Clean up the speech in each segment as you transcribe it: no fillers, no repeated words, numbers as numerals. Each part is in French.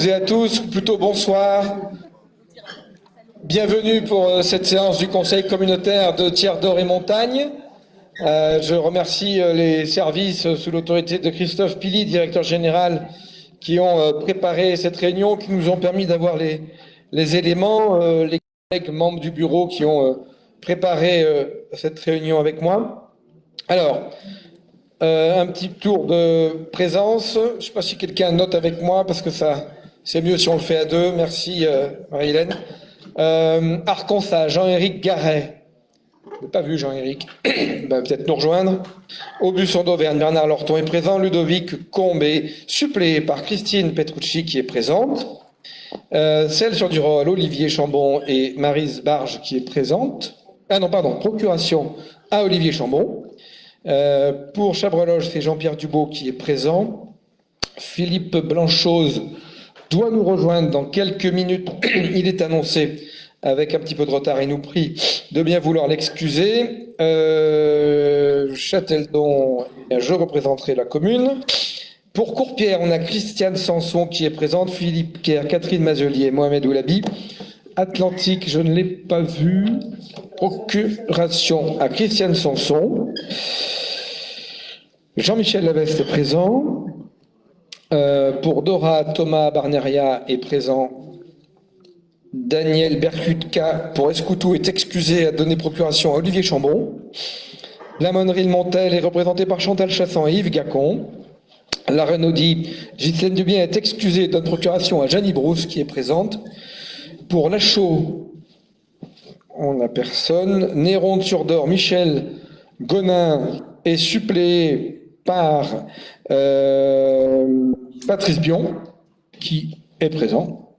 Et à tous, plutôt bonsoir. Bienvenue pour cette séance du Conseil communautaire de Tiers d'Or et Montagne. Je remercie les services sous l'autorité de Christophe Pili, directeur général, qui ont préparé cette réunion, qui nous ont permis d'avoir les éléments, les collègues membres du bureau qui ont préparé cette réunion avec moi. Alors, un petit tour de présence. Je ne sais pas si quelqu'un note avec moi, parce que ça... C'est mieux si on le fait à deux. Merci Marie-Hélène. Arconsa, Jean-Éric Garret. Je n'ai pas vu Jean-Éric. Peut-être nous rejoindre. Aubusson d'Auvergne, Bernard Lorton est présent. Ludovic Combe est suppléé par Christine Petrucci qui est présente. Celles-sur-du-Rôle, Olivier Chambon et Maryse Barge qui est présente. Ah non, pardon, procuration à Olivier Chambon. Pour Chabreloge, c'est Jean-Pierre Dubault qui est présent. Philippe Blanchose doit nous rejoindre dans quelques minutes. Il est annoncé avec un petit peu de retard. Il nous prie de bien vouloir l'excuser. Châteldon, je représenterai la commune. Pour Courpierre, on a Christiane Sanson qui est présente, Philippe Kerr, Catherine Mazelier, Mohamed Oulabi. Atlantique, je ne l'ai pas vu. Procuration à Christiane Sanson. Jean-Michel Laveste est présent. Pour Dora, Thomas Barneria est présent. Daniel Bercutka pour Escoutou est excusé à donner procuration à Olivier Chambon. La Monnerie de Montel est représentée par Chantal Chassan et Yves Gacon. La Renaudie, Ghislaine Dubien est excusée et donne procuration à Jeannie Brousse qui est présente. Pour Lachaud, on n'a personne. Néronde-sur-Dor, Michel Gonin est suppléé par Patrice Bion, qui est présent.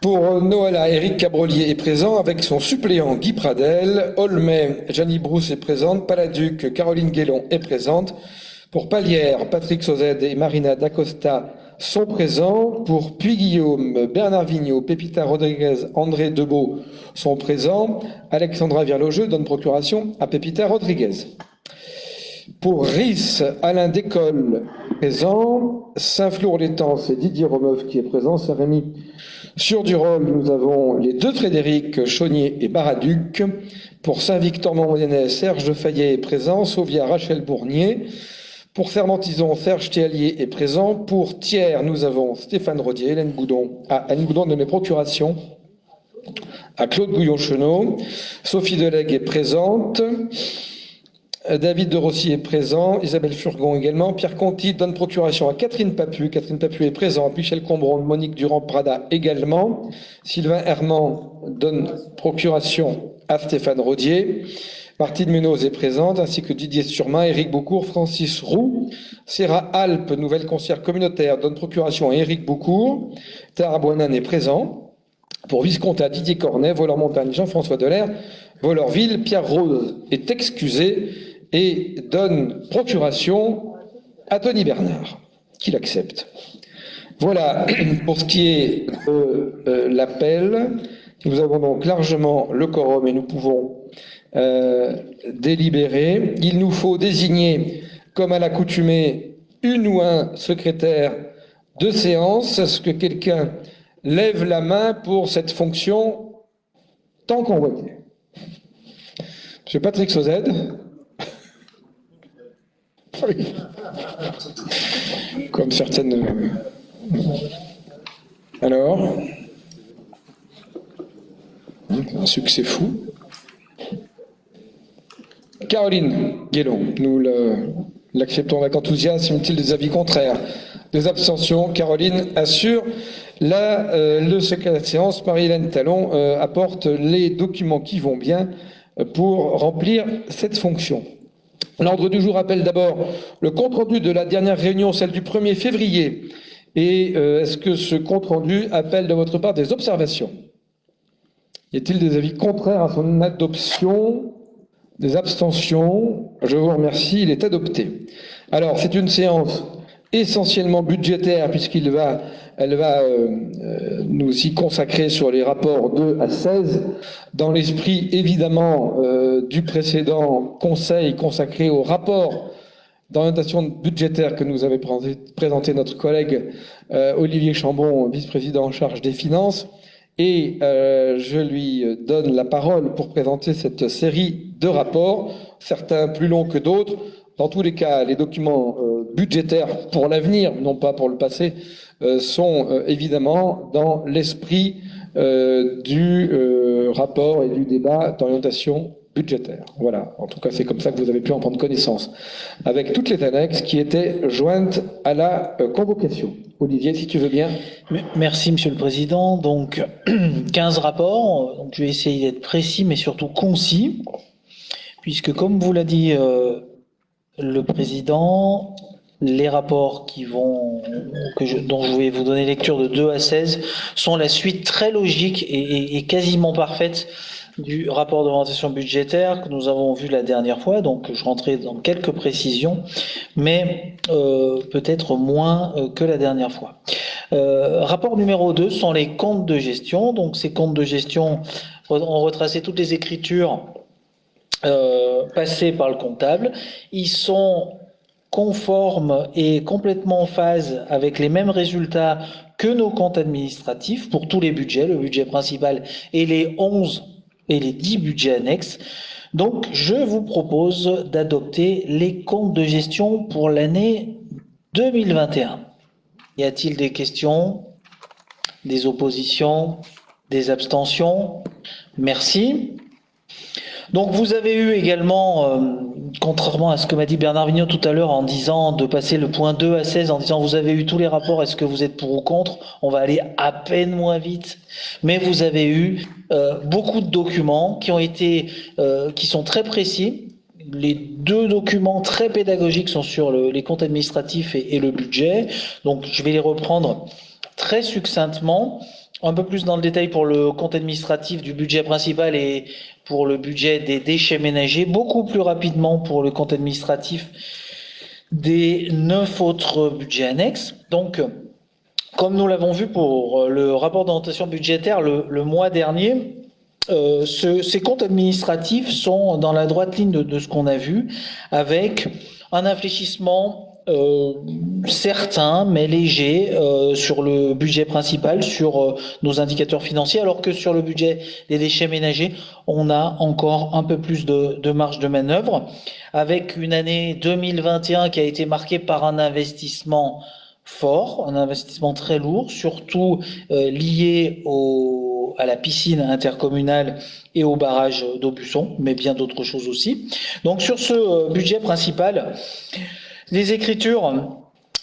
Pour Noëlla, Éric Cabrolier est présent avec son suppléant Guy Pradel. Olmay, Jeannie Brousse est présente. Paladuc, Caroline Guélon est présente. Pour Palière, Patrick Sauzet et Marina D'Acosta sont présents. Pour Puy-Guillaume, Bernard Vigneault, Pépita Rodriguez, André Debeau sont présents. Alexandra Virlogeux donne procuration à Pépita Rodriguez. Pour Ris, Alain Décolle présent. Saint-Flour-l'Étang, c'est Didier Romeuf qui est présent. Saint-Rémy sur du Rôle, nous avons les deux Frédéric, Chaunier et Baraduc. Pour Saint-Victor-Montmorenais, Serge Fayet est présent. Sauvia, Rachel Bournier. Pour Sermentison, Serge Théalier est présent. Pour Thiers, nous avons Stéphane Rodier, Hélène Boudon. Hélène Boudon de mes procurations. À Claude Gouillon-Chenot. Sophie Delegue est présente. David de Rossi est présent, Isabelle Furgon également, Pierre Conti donne procuration à Catherine Papu est présente, Michel Combron, Monique Durand-Prada également, Sylvain Herman donne procuration à Stéphane Rodier, Martine Munoz est présente, ainsi que Didier Surmain, Éric Boucourt, Francis Roux, Serra Alpes, nouvelle conseillère communautaire, donne procuration à Éric Boucourt, Tara Boinan est présent, pour Viscontat, Didier Cornet, Voleur Montagne, Jean-François Delair, Voleur-Ville, Pierre Rose est excusé, et donne procuration à Tony Bernard, qui l'accepte. Voilà pour ce qui est de l'appel. Nous avons donc largement le quorum et nous pouvons délibérer. Il nous faut désigner, comme à l'accoutumée, une ou un secrétaire de séance. Est-ce que quelqu'un lève la main pour cette fonction tant convoitée? Monsieur Patrick Sauzet. Oui. Comme certaines... Alors, un succès fou. Caroline Guélon, nous l'acceptons avec enthousiasme. Y a-t-il des avis contraires? Des abstentions? Caroline assure le secrétaire de séance. Marie-Hélène Talon apporte les documents qui vont bien pour remplir cette fonction. L'ordre du jour appelle d'abord le compte-rendu de la dernière réunion, celle du 1er février. Et est-ce que ce compte-rendu appelle de votre part des observations? Y a-t-il des avis contraires à son adoption? Des abstentions? Je vous remercie, il est adopté. Alors, c'est une séance essentiellement budgétaire puisqu'elle va nous y consacrer sur les rapports 2 à 16, dans l'esprit évidemment du précédent conseil consacré au rapport d'orientation budgétaire que nous avait présenté notre collègue Olivier Chambon, vice-président en charge des finances. Et je lui donne la parole pour présenter cette série de rapports, certains plus longs que d'autres. Dans tous les cas, les documents budgétaires pour l'avenir, non pas pour le passé, sont évidemment dans l'esprit du rapport et du débat d'orientation budgétaire. Voilà, en tout cas c'est comme ça que vous avez pu en prendre connaissance, avec toutes les annexes qui étaient jointes à la convocation. Olivier, si tu veux bien. Merci Monsieur le Président. Donc 15 rapports, donc je vais essayer d'être précis mais surtout concis, puisque comme vous l'a dit le Président, les rapports dont je vais vous donner lecture de 2 à 16 sont la suite très logique et quasiment parfaite du rapport d'orientation budgétaire que nous avons vu la dernière fois. Donc je rentrerai dans quelques précisions, mais peut-être moins que la dernière fois. Rapport numéro 2 sont les comptes de gestion. Donc ces comptes de gestion ont retracé toutes les écritures passées par le comptable. Ils sont conformes et complètement en phase avec les mêmes résultats que nos comptes administratifs pour tous les budgets, le budget principal et les 11 et les 10 budgets annexes. Donc, je vous propose d'adopter les comptes de gestion pour l'année 2021. Y a-t-il des questions, des oppositions, des abstentions? Merci. Donc vous avez eu également, contrairement à ce que m'a dit Bernard Vigneault tout à l'heure en disant de passer le point 2 à 16, en disant vous avez eu tous les rapports, est-ce que vous êtes pour ou contre? On va aller à peine moins vite. Mais vous avez eu beaucoup de documents qui sont très précis. Les 2 documents très pédagogiques sont sur les comptes administratifs et le budget. Donc je vais les reprendre très succinctement. Un peu plus dans le détail pour le compte administratif du budget principal et pour le budget des déchets ménagers, beaucoup plus rapidement pour le compte administratif des 9 autres budgets annexes. Donc, comme nous l'avons vu pour le rapport d'orientation budgétaire le mois dernier, ces comptes administratifs sont dans la droite ligne de ce qu'on a vu, avec un infléchissement certain mais léger sur le budget principal, sur nos indicateurs financiers, alors que sur le budget des déchets ménagers, on a encore un peu plus de marge de manœuvre, avec une année 2021 qui a été marquée par un investissement fort, un investissement très lourd, surtout lié à la piscine intercommunale et au barrage d'Aubusson, mais bien d'autres choses aussi. Donc sur ce budget principal, les écritures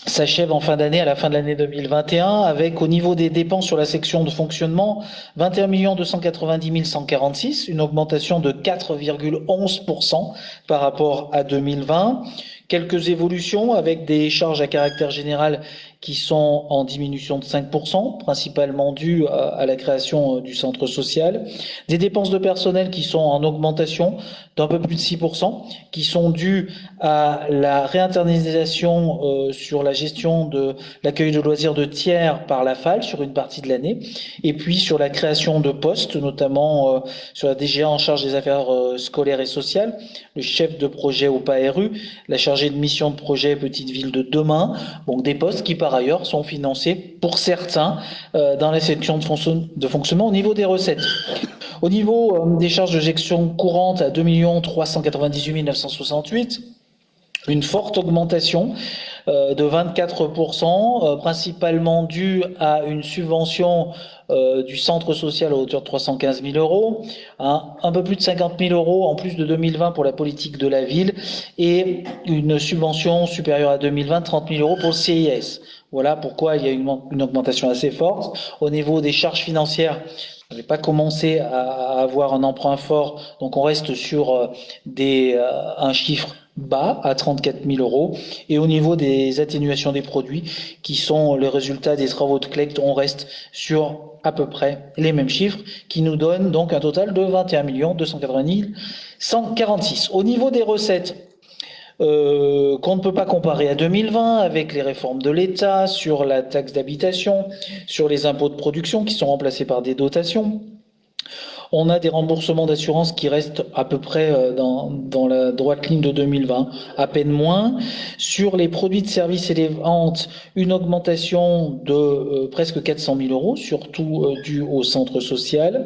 s'achèvent en fin d'année, à la fin de l'année 2021, avec au niveau des dépenses sur la section de fonctionnement, 21 290 146, une augmentation de 4,11% par rapport à 2020. Quelques évolutions avec des charges à caractère général qui sont en diminution de 5%, principalement dues à la création du centre social. Des dépenses de personnel qui sont en augmentation d'un peu plus de 6%, qui sont dues à la réinternalisation sur la gestion de l'accueil de loisirs de tiers par la FAL sur une partie de l'année, et puis sur la création de postes, notamment sur la DGA en charge des affaires scolaires et sociales, le chef de projet au PARU, la chargée de mission de projet Petite Ville de demain, donc des postes qui par ailleurs sont financés pour certains dans la section de fonctionnement au niveau des recettes. Au niveau des charges de gestion courante à 2 398 968, une forte augmentation de 24%, principalement due à une subvention du centre social à hauteur de 315 000 euros, un peu plus de 50 000 euros en plus de 2020 pour la politique de la ville, et une subvention supérieure à 2020, 30 000 euros pour le CIS. Voilà pourquoi il y a une augmentation assez forte. Au niveau des charges financières, on n'avait pas commencé à avoir un emprunt fort, donc on reste sur un chiffre bas à 34 000 euros. Et au niveau des atténuations des produits, qui sont le résultat des travaux de collecte, on reste sur à peu près les mêmes chiffres, qui nous donnent donc un total de 21 280 146. Au niveau des recettes, qu'on ne peut pas comparer à 2020 avec les réformes de l'État sur la taxe d'habitation, sur les impôts de production qui sont remplacés par des dotations. On a des remboursements d'assurance qui restent à peu près dans la droite ligne de 2020, à peine moins. Sur les produits de services et les ventes, une augmentation de presque 400 000 euros, surtout due au centre social.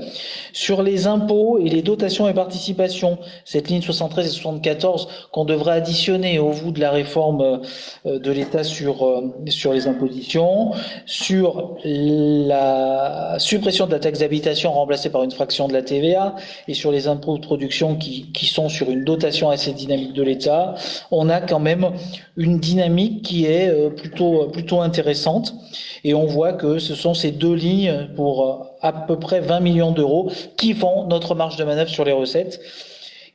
Sur les impôts et les dotations et participations, cette ligne 73 et 74 qu'on devrait additionner au vu de la réforme de l'État sur les impositions. Sur la suppression de la taxe d'habitation remplacée par une fraction de la TVA et sur les impôts de production qui sont sur une dotation assez dynamique de l'État, on a quand même une dynamique qui est plutôt intéressante et on voit que ce sont ces deux lignes pour à peu près 20 millions d'euros qui font notre marge de manœuvre sur les recettes,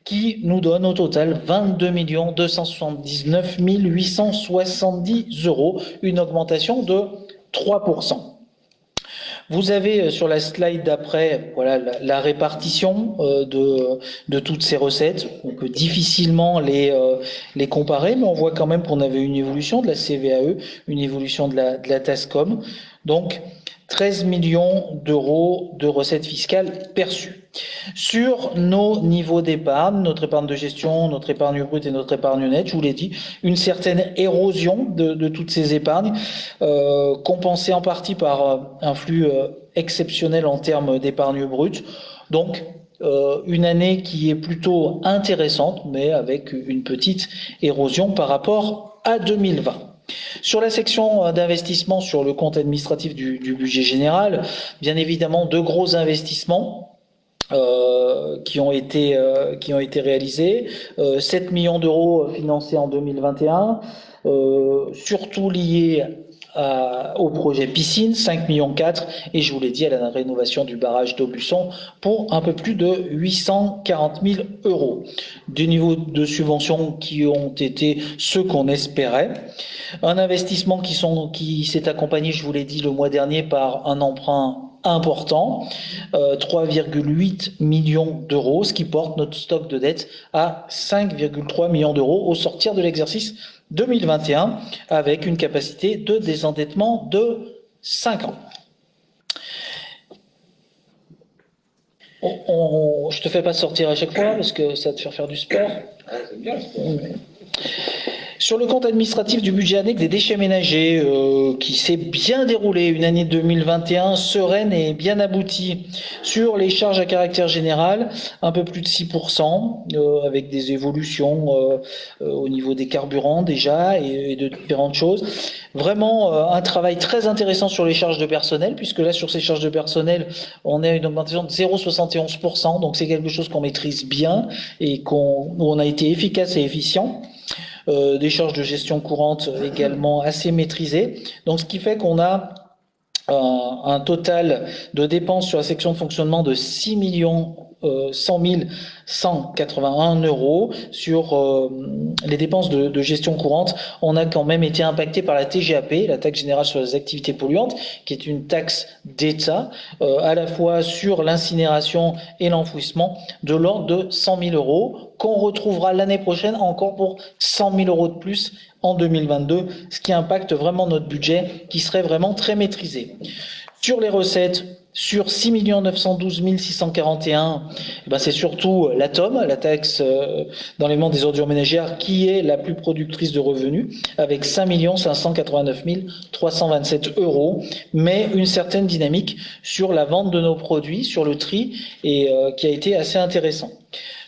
qui nous donne au total 22 279 870 euros, une augmentation de 3%. Vous avez sur la slide d'après la répartition de toutes ces recettes. On peut difficilement les comparer, mais on voit quand même qu'on avait une évolution de la CVAE, une évolution de la TASCOM. Donc 13 millions d'euros de recettes fiscales perçues. Sur nos niveaux d'épargne, notre épargne de gestion, notre épargne brute et notre épargne nette, je vous l'ai dit, une certaine érosion de toutes ces épargnes, compensée en partie par un flux exceptionnel en termes d'épargne brute. Donc, une année qui est plutôt intéressante, mais avec une petite érosion par rapport à 2020. Sur la section d'investissement sur le compte administratif du budget général, bien évidemment, deux gros investissements qui ont été réalisés, 7 millions d'euros financés en 2021, surtout liés au projet piscine, 5 millions 4, et je vous l'ai dit, à la rénovation du barrage d'Aubusson pour un peu plus de 840 000 euros. Des niveaux de subvention qui ont été ceux qu'on espérait. Un investissement qui s'est accompagné, je vous l'ai dit, le mois dernier par un emprunt important, 3,8 millions d'euros, ce qui porte notre stock de dette à 5,3 millions d'euros au sortir de l'exercice 2021, avec une capacité de désendettement de 5 ans. Je te fais pas sortir à chaque fois parce que ça va te faire du sport. C'est bien. Sur le compte administratif du budget annexe des déchets ménagers, qui s'est bien déroulé, une année 2021 sereine et bien aboutie. Sur les charges à caractère général, un peu plus de 6%, avec des évolutions au niveau des carburants déjà et de différentes choses. Vraiment un travail très intéressant sur les charges de personnel, puisque là sur ces charges de personnel, on a une augmentation de 0,71%, donc c'est quelque chose qu'on maîtrise bien et où on a été efficace et efficient. Des charges de gestion courante également assez maîtrisées. Donc, ce qui fait qu'on a un total de dépenses sur la section de fonctionnement de 6 100 181 euros. Sur les dépenses de gestion courante, on a quand même été impacté par la TGAP, la taxe générale sur les activités polluantes, qui est une taxe d'État, à la fois sur l'incinération et l'enfouissement, de l'ordre de 100 000 euros, qu'on retrouvera l'année prochaine encore pour 100 000 euros de plus en 2022, ce qui impacte vraiment notre budget, qui serait vraiment très maîtrisé. Sur les recettes, sur 6 912 641, c'est surtout l'ATOM, la taxe d'enlèvement des ordures ménagères, qui est la plus productrice de revenus, avec 5 589 327 euros, mais une certaine dynamique sur la vente de nos produits, sur le tri, et qui a été assez intéressant.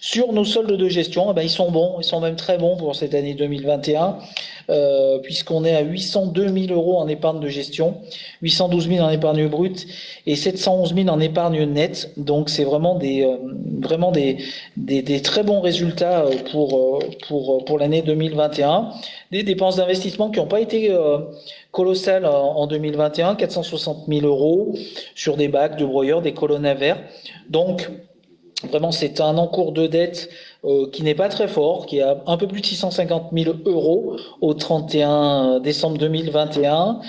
Sur nos soldes de gestion, ils sont bons, ils sont même très bons pour cette année 2021, puisqu'on est à 802 000 euros en épargne de gestion, 812 000 en épargne brute et 711 000 en épargne nette. Donc c'est vraiment des très bons résultats pour l'année 2021. Des dépenses d'investissement qui n'ont pas été colossales en 2021, 460 000 euros sur des bacs, de broyeurs, des colonnes à verre. Donc vraiment, c'est un encours de dette qui n'est pas très fort, qui est à un peu plus de 650 000 euros au 31 décembre 2021,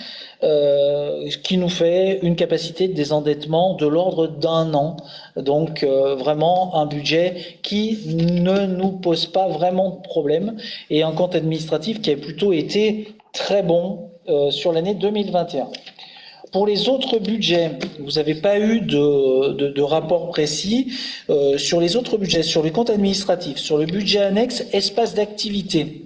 ce qui nous fait une capacité de désendettement de l'ordre d'1 an. Donc vraiment un budget qui ne nous pose pas vraiment de problème et un compte administratif qui a plutôt été très bon sur l'année 2021. pour les autres budgets, vous n'avez pas eu de rapport précis. Sur les autres budgets, sur les comptes administratifs, sur le budget annexe espace d'activité.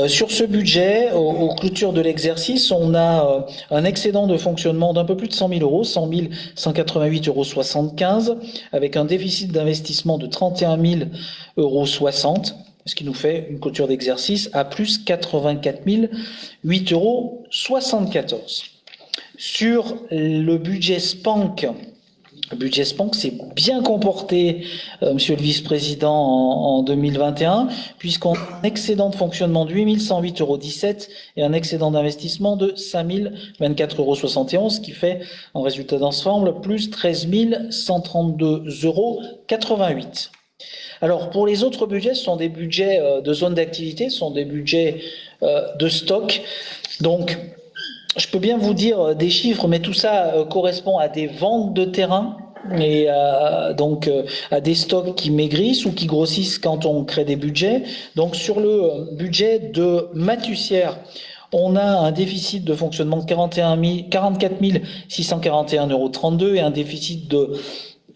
Sur ce budget, aux clôtures de l'exercice, on a un excédent de fonctionnement d'un peu plus de 100 000 euros, 100 188,75 euros, avec un déficit d'investissement de 31 060 euros, ce qui nous fait une clôture d'exercice à plus 84 008,74 euros. Sur le budget SPANC, s'est bien comporté, monsieur le vice-président, en 2021, puisqu'on a un excédent de fonctionnement de 8 108,17 euros et un excédent d'investissement de 5 024,71 euros, ce qui fait, en résultat d'ensemble, plus 13 132,88 euros. Alors, pour les autres budgets, ce sont des budgets de zone d'activité, ce sont des budgets de stock. Donc, je peux bien vous dire des chiffres, mais tout ça correspond à des ventes de terrain et donc à des stocks qui maigrissent ou qui grossissent quand on crée des budgets. Donc sur le budget de Matussière, on a un déficit de fonctionnement de 44 641,32 euros et un déficit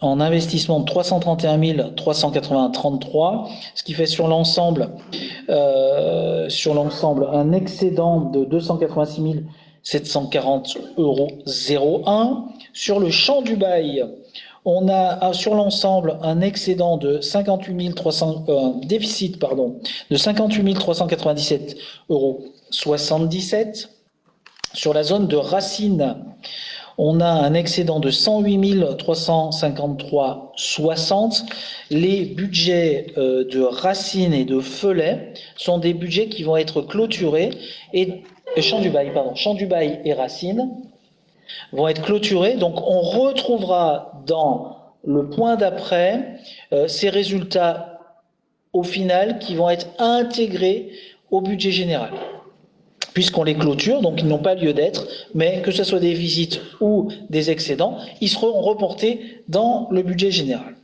en investissement de 331 380,33, ce qui fait sur l'ensemble un excédent de 286 740,01 euros. Sur le champ du bail, on a sur l'ensemble un excédent de 58 300, déficit de 58 397,77 euros. Sur la zone de Racine, on a un excédent de 108 353,60. Les budgets de Racine et de Felay sont des budgets qui vont être clôturés et Champ du Bail et Racine vont être clôturés. Donc on retrouvera dans le point d'après ces résultats au final qui vont être intégrés au budget général. Puisqu'on les clôture, donc ils n'ont pas lieu d'être, mais que ce soit des visites ou des excédents, ils seront reportés dans le budget général.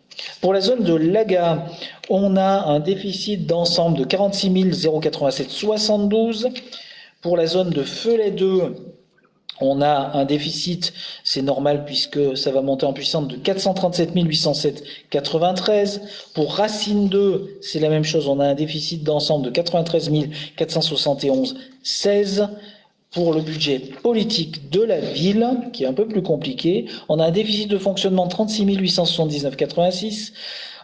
Pour la zone de Laga, on a un déficit d'ensemble de 46 087,72. Pour la zone de Felay 2, on a un déficit, c'est normal puisque ça va monter en puissance, de 437 807,93. Pour Racine 2, c'est la même chose, on a un déficit d'ensemble de 93 471,16. Pour le budget politique de la ville, qui est un peu plus compliqué, on a un déficit de fonctionnement de 36 879,86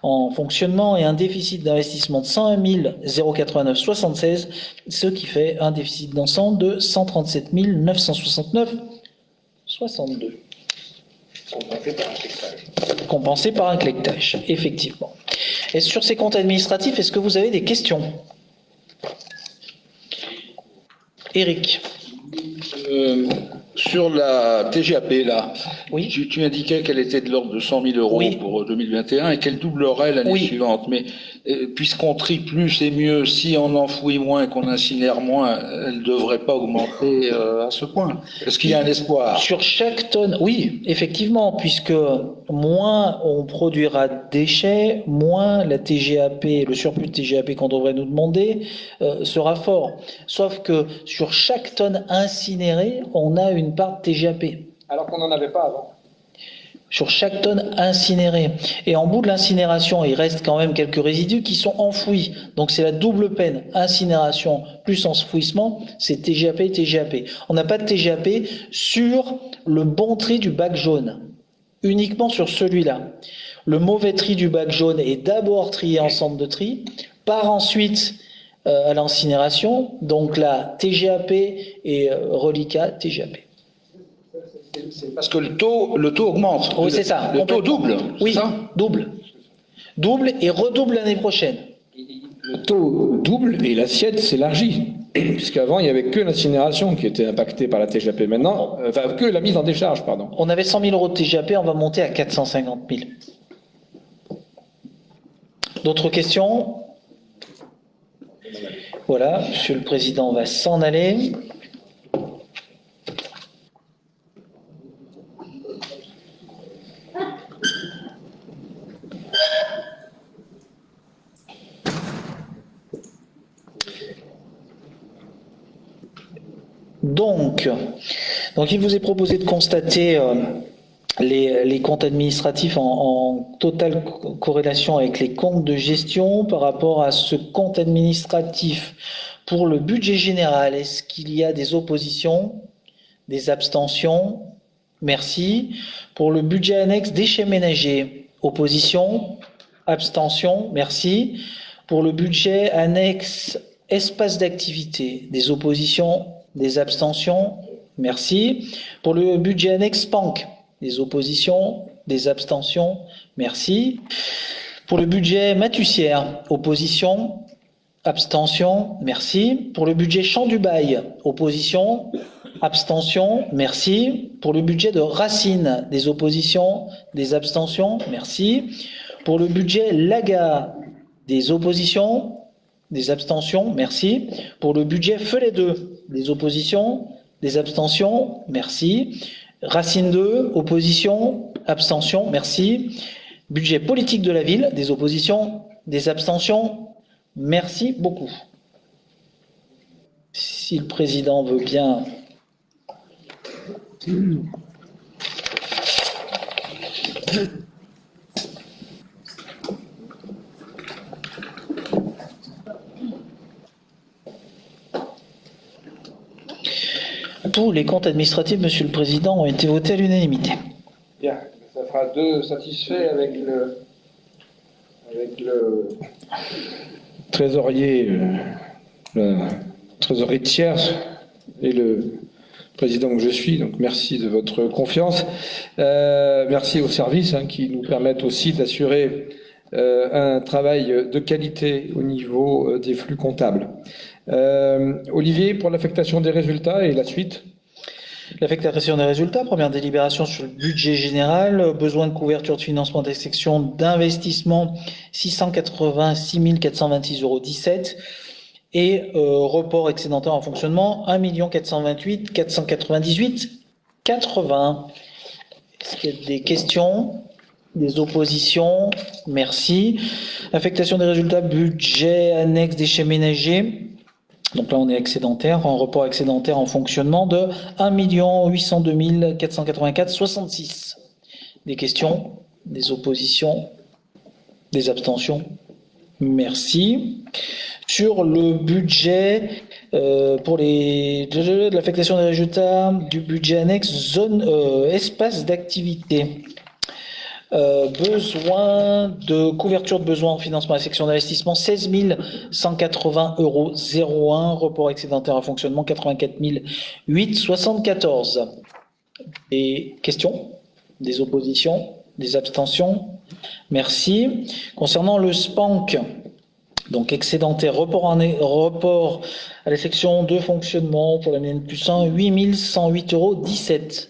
en fonctionnement et un déficit d'investissement de 101 089,76, ce qui fait un déficit d'ensemble de 137 969,62. Compensé par un clectage, effectivement. Et sur ces comptes administratifs, est-ce que vous avez des questions? Éric. Sur la TGAP, là, oui. tu indiquais qu'elle était de l'ordre de 100 000 euros oui. pour 2021 et qu'elle doublerait l'année oui. suivante. Mais puisqu'on trie plus et mieux, si on enfouit moins et qu'on incinère moins, elle ne devrait pas augmenter à ce point. Est-ce qu'il y a un espoir? Sur chaque tonne, oui, effectivement, puisque moins on produira de déchets, moins la TGAP, le surplus de TGAP qu'on devrait nous demander sera fort. Sauf que sur chaque tonne incinérée, on a une part de TGAP. Alors qu'on n'en avait pas avant. Sur chaque tonne incinérée. Et en bout de l'incinération, il reste quand même quelques résidus qui sont enfouis. Donc c'est la double peine. Incinération plus enfouissement, c'est TGAP et TGAP. On n'a pas de TGAP sur le bon tri du bac jaune. Uniquement sur celui-là. Le mauvais tri du bac jaune est d'abord trié en centre de tri, part ensuite à l'incinération, donc la TGAP et reliquat TGAP. C'est parce que le taux augmente. Oui, c'est ça. Le taux double. Oui, ça double. Double et redouble l'année prochaine. Le taux double et l'assiette s'élargit. Puisqu'avant, il n'y avait que l'incinération qui était impactée par la TGAP. Maintenant, enfin, que la mise en décharge, pardon. On avait 100 000 euros de TGAP, on va monter à 450 000. D'autres questions? Voilà, Monsieur le Président va s'en aller. Donc il vous est proposé de constater les comptes administratifs en totale corrélation avec les comptes de gestion par rapport à ce compte administratif pour le budget général. Est-ce qu'il y a des oppositions, des abstentions? Merci. Pour le budget annexe déchets ménagers, opposition, abstention, merci. Pour le budget annexe espace d'activité, des oppositions, des abstentions, merci. Pour le budget annexe PANC, des oppositions, des abstentions, merci. Pour le budget Matussière, opposition, abstention, merci. Pour le budget Champ du Bail, opposition, abstention, merci. Pour le budget de Racine, des oppositions, des abstentions, merci. Pour le budget Laga, des oppositions, des abstentions, merci. Pour le budget Felet 2, des oppositions, des abstentions, merci. Racine 2, opposition, abstention, merci. Budget politique de la ville, des oppositions, des abstentions, merci beaucoup. Si le président veut bien. Tous les comptes administratifs, Monsieur le Président, ont été votés à l'unanimité. Bien, ça fera 2 satisfaits avec le trésorier, le trésorier tiers et le président que je suis. Donc merci de votre confiance. Merci aux services qui nous permettent aussi d'assurer un travail de qualité au niveau des flux comptables. Olivier, pour l'affectation des résultats et la suite. L'affectation des résultats, première délibération sur le budget général, besoin de couverture de financement des sections d'investissement 686 426,17 € et report excédentaire en fonctionnement 1 428 498 80. Est-ce qu'il y a des questions? Des oppositions? Merci. Affectation des résultats, budget annexe déchets ménagers. Donc là, on est excédentaire, en report excédentaire en fonctionnement de 1 802 484,66. Des questions? Des oppositions? Des abstentions? Merci. Sur le budget, pour de l'affectation des résultats du budget annexe zone espace d'activité. Besoin de couverture de besoins en financement à la section d'investissement 16 180,01 €, report excédentaire en fonctionnement 84 008,74. Des questions? Des oppositions? Des abstentions? Merci. Concernant le SPANC, donc excédentaire, report à la section de fonctionnement pour l'année N+1, 8 108,17 €.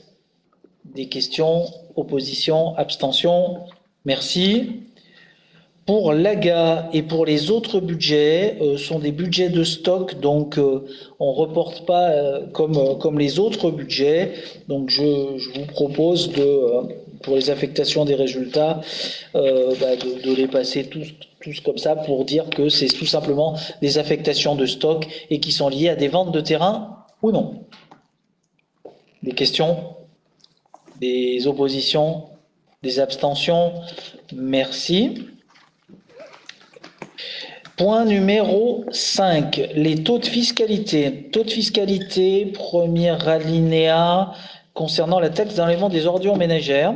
Des questions? Opposition, abstention, merci. Pour l'AGA et pour les autres budgets, sont des budgets de stock, donc on ne reporte pas comme les autres budgets. Donc je vous propose pour les affectations des résultats, de les passer tous comme ça pour dire que c'est tout simplement des affectations de stock et qui sont liées à des ventes de terrain ou non. Des questions? Des oppositions? Des abstentions? Merci. Point numéro 5, les taux de fiscalité. Taux de fiscalité, premier alinéa concernant la taxe d'enlèvement des ordures ménagères.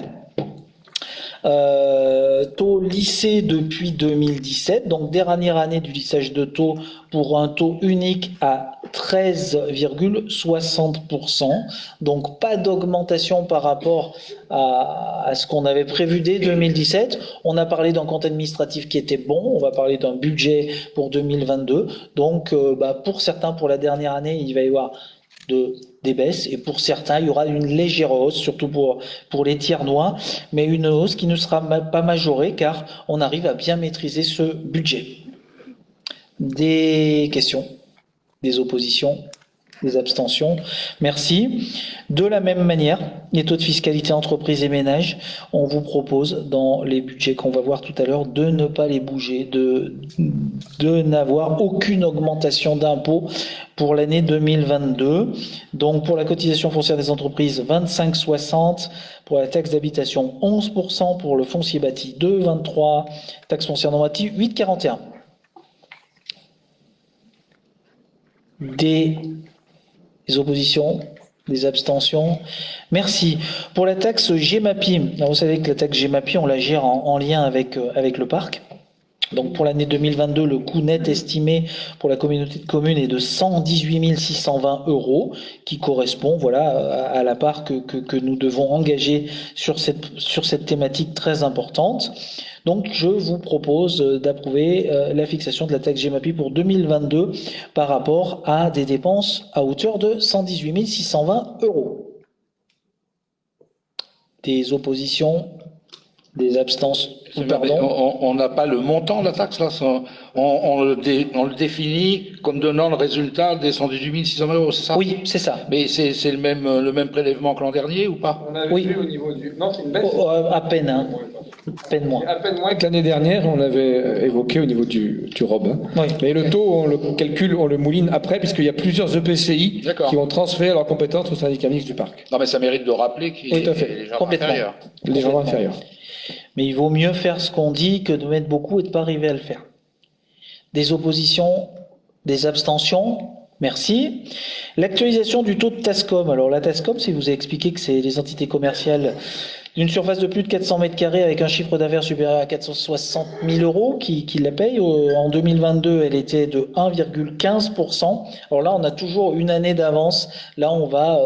Taux lissé depuis 2017, donc dernière année du lissage de taux pour un taux unique à 13,60%. Donc pas d'augmentation par rapport à ce qu'on avait prévu dès 2017. On a parlé d'un compte administratif qui était bon, on va parler d'un budget pour 2022. Donc pour certains, pour la dernière année, il va y avoir des baisses, et pour certains, il y aura une légère hausse, surtout pour les tiernois, mais une hausse qui ne sera pas majorée car on arrive à bien maîtriser ce budget. Des questions? Des oppositions? Des abstentions. Merci. De la même manière, les taux de fiscalité entreprises et ménages, on vous propose dans les budgets qu'on va voir tout à l'heure de ne pas les bouger, de n'avoir aucune augmentation d'impôts pour l'année 2022. Donc pour la cotisation foncière des entreprises, 25,60. Pour la taxe d'habitation, 11%. Pour le foncier bâti, 2,23. Taxe foncière normative, 8,41. Des oppositions, des abstentions. Merci. Pour la taxe GEMAPI, vous savez que la taxe GEMAPI, on la gère en lien avec le parc. Donc pour l'année 2022, le coût net estimé pour la communauté de communes est de 118 620 €, qui correspond à la part que nous devons engager sur cette thématique très importante. Donc je vous propose d'approuver la fixation de la taxe GEMAPI pour 2022 par rapport à des dépenses à hauteur de 118 620 €. Des oppositions, des abstentions, pardon. On n'a pas le montant de la taxe, là. On le définit comme donnant le résultat des 118 600 €, c'est ça? Oui, c'est ça. Mais c'est le même prélèvement que l'an dernier ou pas? On avait vu au niveau du... Non, c'est une baisse. À peine, hein. À peine moins. À peine moins que l'année dernière, on avait évoqué au niveau du ROB. Hein. Oui. Mais le taux, on le calcule, on le mouline après, puisqu'il y a plusieurs EPCI qui vont transférer leurs compétences au syndicat mixte du parc. Non, mais ça mérite de rappeler qu'il y a les gens inférieurs. Les gens inférieurs. Mais il vaut mieux faire ce qu'on dit que de mettre beaucoup et de ne pas arriver à le faire. Des oppositions, des abstentions, merci. L'actualisation du taux de TASCOM. Alors la TASCOM, si vous avez expliqué que c'est les entités commerciales d'une surface de plus de 400 mètres carrés avec un chiffre d'affaires supérieur à 460 000 € qui la paye. En 2022, elle était de 1,15%. Alors là, on a toujours une année d'avance. Là, on va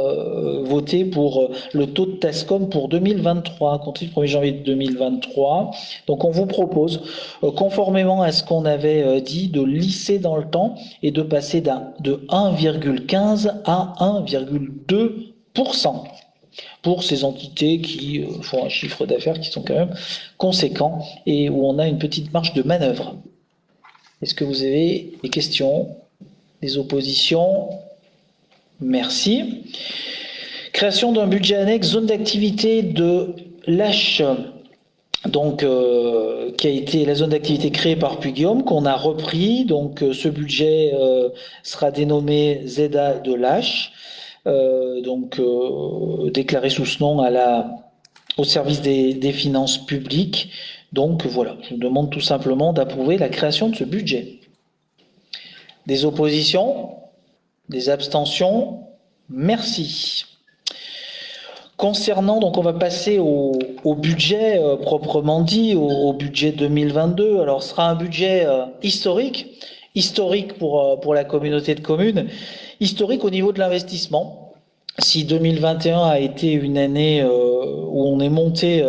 voter pour le taux de TASCOM pour 2023, compte tenu du 1er janvier 2023. Donc, on vous propose, conformément à ce qu'on avait dit, de lisser dans le temps et de passer de 1,15 à 1,2%. Pour ces entités qui font un chiffre d'affaires qui sont quand même conséquents et où on a une petite marge de manœuvre. Est-ce que vous avez des questions, des oppositions? Merci. Création d'un budget annexe zone d'activité de l'H, donc qui a été la zone d'activité créée par Puy-Guillaume, qu'on a repris. Donc ce budget sera dénommé ZA de l'H. Déclaré sous ce nom au service des finances publiques. Donc voilà, je vous demande tout simplement d'approuver la création de ce budget. Des oppositions? Des abstentions? Merci. Concernant, donc on va passer au budget proprement dit, au budget 2022. Alors ce sera un budget historique pour la communauté de communes, historique au niveau de l'investissement. Si 2021 a été une année où on est monté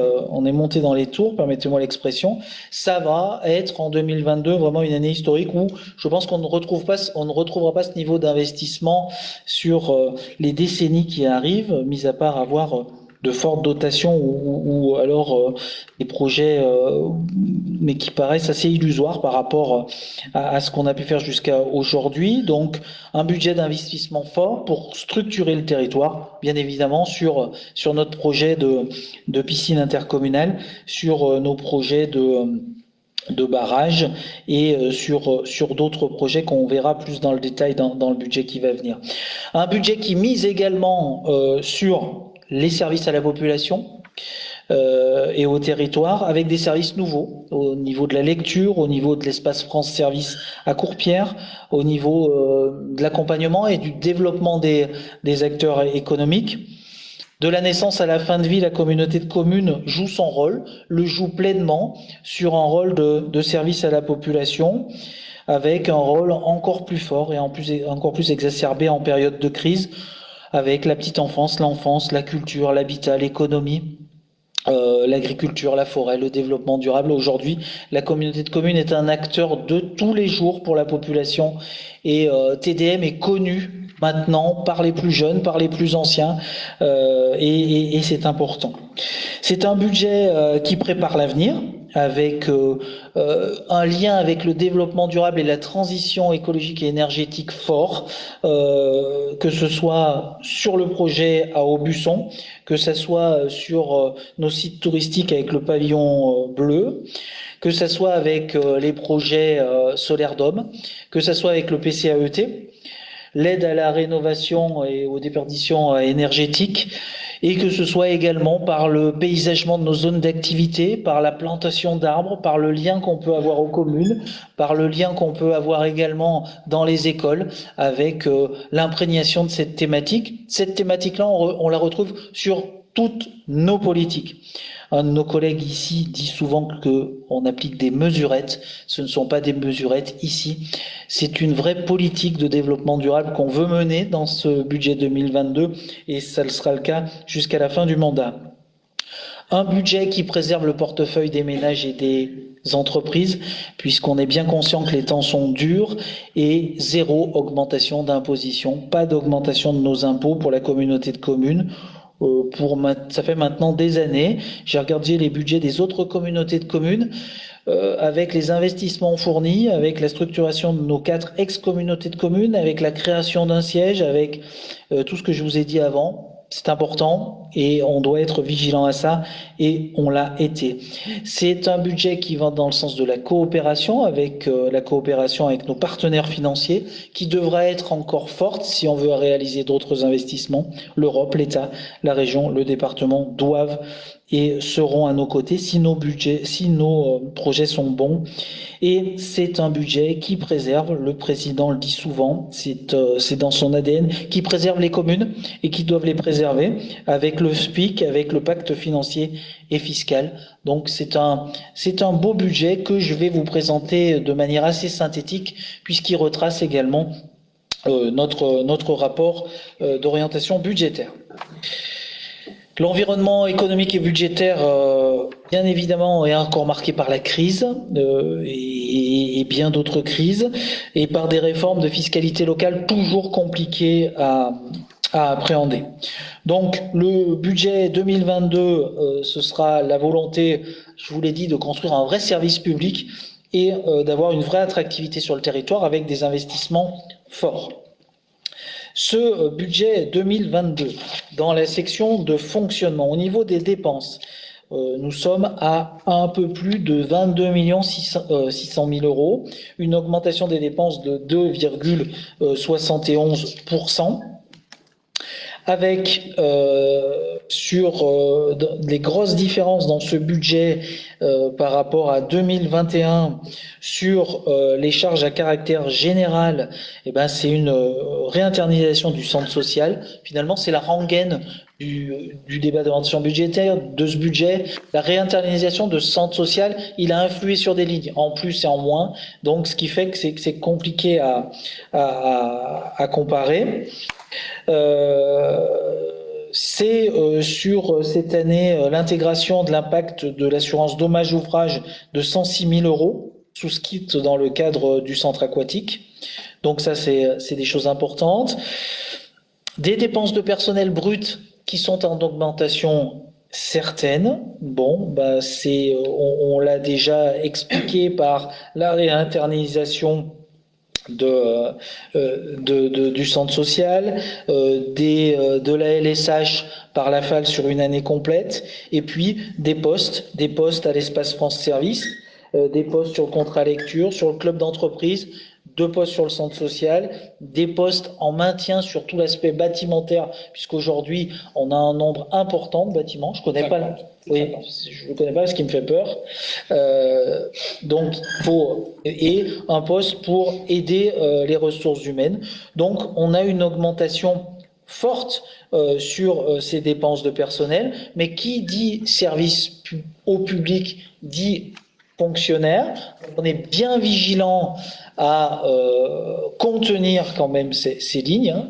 dans les tours, permettez-moi l'expression, ça va être en 2022 vraiment une année historique où je pense qu'on ne retrouvera pas ce niveau d'investissement sur les décennies qui arrivent, mis à part avoir de fortes dotations ou alors des projets mais qui paraissent assez illusoires par rapport à ce qu'on a pu faire jusqu'à aujourd'hui. Donc un budget d'investissement fort pour structurer le territoire, bien évidemment sur notre projet de piscine intercommunale, sur nos projets de barrages et sur d'autres projets qu'on verra plus dans le détail dans le budget qui va venir. Un budget qui mise également sur les services à la population et au territoire, avec des services nouveaux au niveau de la lecture, au niveau de l'espace France Service à Courpierre, au niveau de l'accompagnement et du développement des acteurs économiques. De la naissance à la fin de vie, la communauté de communes joue son rôle, le joue pleinement sur un rôle de service à la population, avec un rôle encore plus fort et encore plus exacerbé en période de crise, avec la petite enfance, l'enfance, la culture, l'habitat, l'économie, l'agriculture, la forêt, le développement durable. Aujourd'hui, la communauté de communes est un acteur de tous les jours pour la population et TDM est connu maintenant par les plus jeunes, par les plus anciens et c'est important. C'est un budget qui prépare l'avenir. avec un lien avec le développement durable et la transition écologique et énergétique fort, que ce soit sur le projet à Aubusson, que ce soit sur nos sites touristiques avec le pavillon bleu, que ce soit avec les projets Solaire Dôme, que ce soit avec le PCAET, l'aide à la rénovation et aux déperditions énergétiques, et que ce soit également par le paysagement de nos zones d'activité, par la plantation d'arbres, par le lien qu'on peut avoir aux communes, par le lien qu'on peut avoir également dans les écoles avec l'imprégnation de cette thématique. Cette thématique-là, on la retrouve sur toutes nos politiques. Un de nos collègues ici dit souvent qu'on applique des mesurettes. Ce ne sont pas des mesurettes ici. C'est une vraie politique de développement durable qu'on veut mener dans ce budget 2022 et ça sera le cas jusqu'à la fin du mandat. Un budget qui préserve le portefeuille des ménages et des entreprises, puisqu'on est bien conscient que les temps sont durs, et 0 augmentation d'imposition, pas d'augmentation de nos impôts pour la communauté de communes. Ça fait maintenant des années, j'ai regardé les budgets des autres communautés de communes, avec les investissements fournis, avec la structuration de nos 4 ex-communautés de communes, avec la création d'un siège, avec tout ce que je vous ai dit avant. C'est important et on doit être vigilant à ça et on l'a été. C'est un budget qui va dans le sens de la coopération avec nos partenaires financiers qui devra être encore forte si on veut réaliser d'autres investissements. L'Europe, l'État, la région, le département doivent et seront à nos côtés si nos projets sont bons. Et c'est un budget qui préserve, le président le dit souvent, c'est dans son ADN, qui préserve les communes et qui doivent les préserver avec le FPIC, avec le pacte financier et fiscal. Donc c'est un beau budget que je vais vous présenter de manière assez synthétique puisqu'il retrace également notre rapport d'orientation budgétaire. L'environnement économique et budgétaire, bien évidemment, est encore marqué par la crise et bien d'autres crises, et par des réformes de fiscalité locale toujours compliquées à appréhender. Donc, le budget 2022, ce sera la volonté, je vous l'ai dit, de construire un vrai service public et d'avoir une vraie attractivité sur le territoire avec des investissements forts. Ce budget 2022, dans la section de fonctionnement, au niveau des dépenses, nous sommes à un peu plus de 22 600 000 euros, une augmentation des dépenses de 2,71%, avec sur les grosses différences dans ce budget par rapport à 2021 sur les charges à caractère général, c'est une réinternalisation du centre social. Finalement, c'est la rengaine du débat d'orientation budgétaire, de ce budget. La réinternalisation de ce centre social, il a influé sur des lignes, en plus et en moins. Donc, ce qui fait que c'est compliqué à comparer. C'est sur cette année l'intégration de l'impact de l'assurance dommage ouvrage de 106 000 euros souscrite dans le cadre du centre aquatique. Donc ça, c'est des choses importantes. Des dépenses de personnel brut qui sont en augmentation certaine. Bon, on l'a déjà expliqué par la réinternalisation du centre social, de la LSH par la FAL sur une année complète, et puis des postes à l'espace France Service, des postes sur le contrat lecture, sur le club d'entreprise, 2 postes sur le centre social, des postes en maintien sur tout l'aspect bâtimentaire, puisqu'aujourd'hui on a un nombre important de bâtiments. Je connais pas. Oui, je ne connais pas, ce qui me fait peur. Donc, et un poste pour aider les ressources humaines. Donc, on a une augmentation forte sur ces dépenses de personnel, mais qui dit service au public dit fonctionnaire. On est bien vigilant à contenir quand même ces lignes. Hein.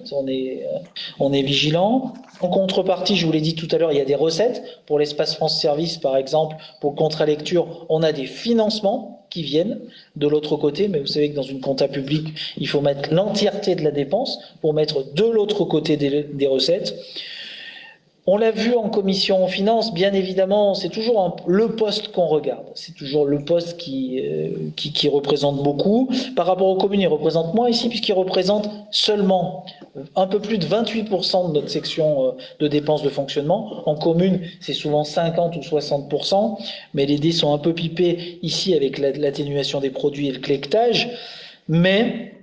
On est vigilant. En contrepartie, je vous l'ai dit tout à l'heure, il y a des recettes. Pour l'espace France Service, par exemple, pour le contrat lecture, on a des financements qui viennent de l'autre côté. Mais vous savez que dans une compta publique, il faut mettre l'entièreté de la dépense pour mettre de l'autre côté des recettes. On l'a vu en commission finance, bien évidemment, c'est toujours le poste qu'on regarde. C'est toujours le poste qui représente beaucoup. Par rapport aux communes, il représente moins ici, puisqu'il représente seulement un peu plus de 28% de notre section de dépenses de fonctionnement. En commune, c'est souvent 50 ou 60%, mais les dés sont un peu pipés ici avec l'atténuation des produits et le clectage. Mais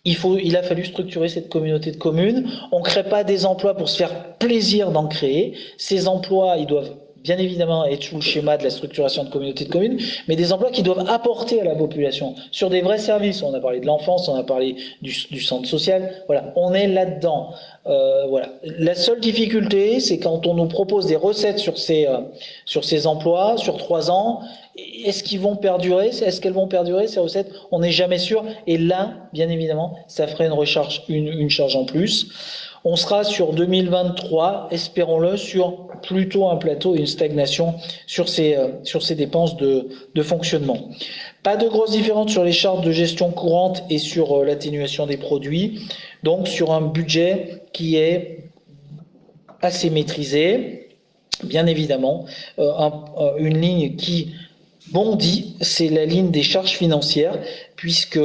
il a fallu structurer cette communauté de communes. On ne crée pas des emplois pour se faire plaisir d'en créer. Ces emplois, ils doivent bien évidemment être sous le schéma de la structuration de communautés de communes, mais des emplois qui doivent apporter à la population sur des vrais services. On a parlé de l'enfance, on a parlé du centre social. Voilà, on est là-dedans. Voilà. La seule difficulté, c'est quand on nous propose des recettes sur ces emplois sur 3 ans. Est-ce qu'ils vont perdurer? Est-ce qu'elles vont perdurer, ces recettes? On n'est jamais sûr. Et là, bien évidemment, ça ferait une charge en plus. On sera sur 2023, espérons-le, sur plutôt un plateau et une stagnation sur ces dépenses de fonctionnement. Pas de grosses différences sur les charges de gestion courante et sur l'atténuation des produits. Donc, sur un budget qui est assez maîtrisé, bien évidemment, une ligne qui bondit, c'est la ligne des charges financières, puisque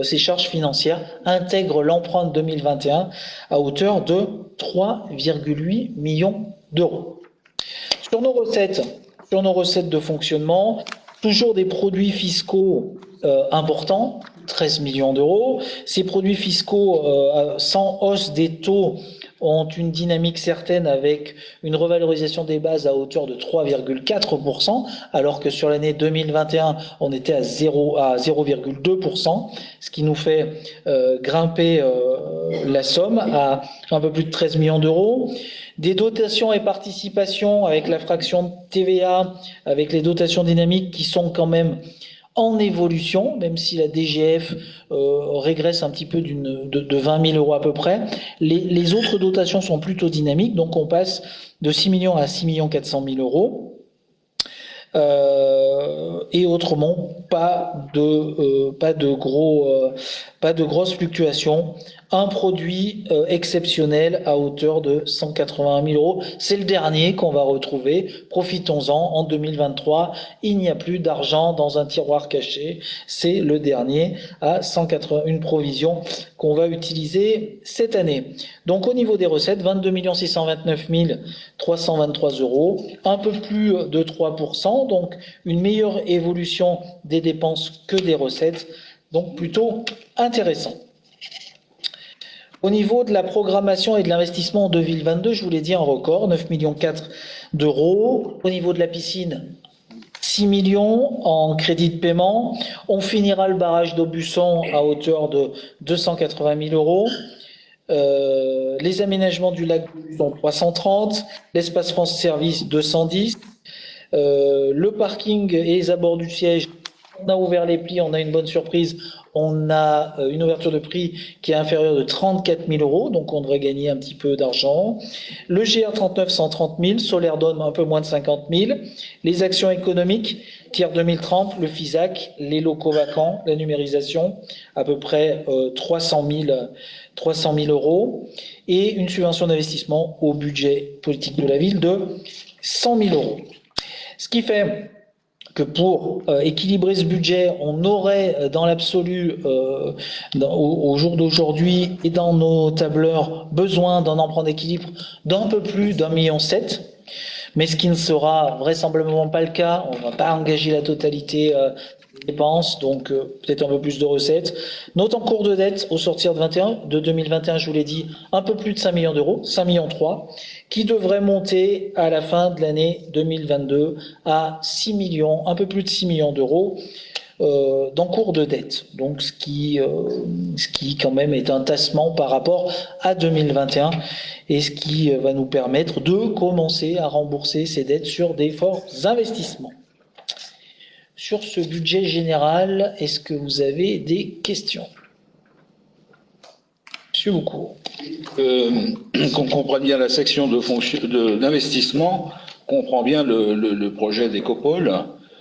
ces charges financières intègrent l'empreinte 2021 à hauteur de 3,8 millions d'euros. Sur nos recettes de fonctionnement, toujours des produits fiscaux importants, 13 millions d'euros. Ces produits fiscaux sans hausse des taux ont une dynamique certaine avec une revalorisation des bases à hauteur de 3,4%, alors que sur l'année 2021, on était à 0,2%, ce qui nous fait grimper la somme à un peu plus de 13 millions d'euros. Des dotations et participations avec la fraction de TVA, avec les dotations dynamiques qui sont quand même en évolution, même si la DGF régresse un petit peu de 20 000 euros à peu près. Les autres dotations sont plutôt dynamiques, donc on passe de 6 millions à 6 400 000 euros. Et autrement, pas de grosses fluctuations. Un produit exceptionnel à hauteur de 181 000 euros. C'est le dernier qu'on va retrouver. Profitons-en. En 2023, il n'y a plus d'argent dans un tiroir caché. C'est le dernier à 180, une provision qu'on va utiliser cette année. Donc au niveau des recettes, 22 629 323 euros, un peu plus de 3%, donc une meilleure évolution des dépenses que des recettes, donc plutôt intéressant. Au niveau de la programmation et de l'investissement en 2022, je vous l'ai dit, un record, 9,4 millions d'euros. Au niveau de la piscine, 6 millions en crédit de paiement. On finira le barrage d'Aubusson à hauteur de 280 000 euros. Les aménagements du lac sont 330, l'espace France Service 210, le parking et les abords du siège, on a ouvert les plis, on a une bonne surprise, on a une ouverture de prix qui est inférieure de 34 000 euros, donc on devrait gagner un petit peu d'argent. Le GR 39, 130 000, Solaire Dôme un peu moins de 50 000, les actions économiques, tiers 2030, le FISAC, les locaux vacants, la numérisation, à peu près 300 000 euros, et une subvention d'investissement au budget politique de la ville de 100 000 euros. Ce qui fait que pour équilibrer ce budget, on aurait dans l'absolu, au jour d'aujourd'hui et dans nos tableurs, besoin d'un emprunt d'équilibre d'un peu plus d'1,7 million. Mais ce qui ne sera vraisemblablement pas le cas, on ne va pas engager la totalité des dépenses, donc peut-être un peu plus de recettes. Note en cours de dette au sortir de 2021, je vous l'ai dit, un peu plus de 5 millions d'euros, 5,3 millions, qui devrait monter à la fin de l'année 2022 à 6 millions, un peu plus de 6 millions d'euros d'encours de dette. Donc ce qui quand même est un tassement par rapport à 2021 et ce qui va nous permettre de commencer à rembourser ces dettes sur des forts investissements. Sur ce budget général, est-ce que vous avez des questions? Monsieur Boucourt. Qu'on comprenne bien la section d'investissement, comprend bien le projet d'Écopole.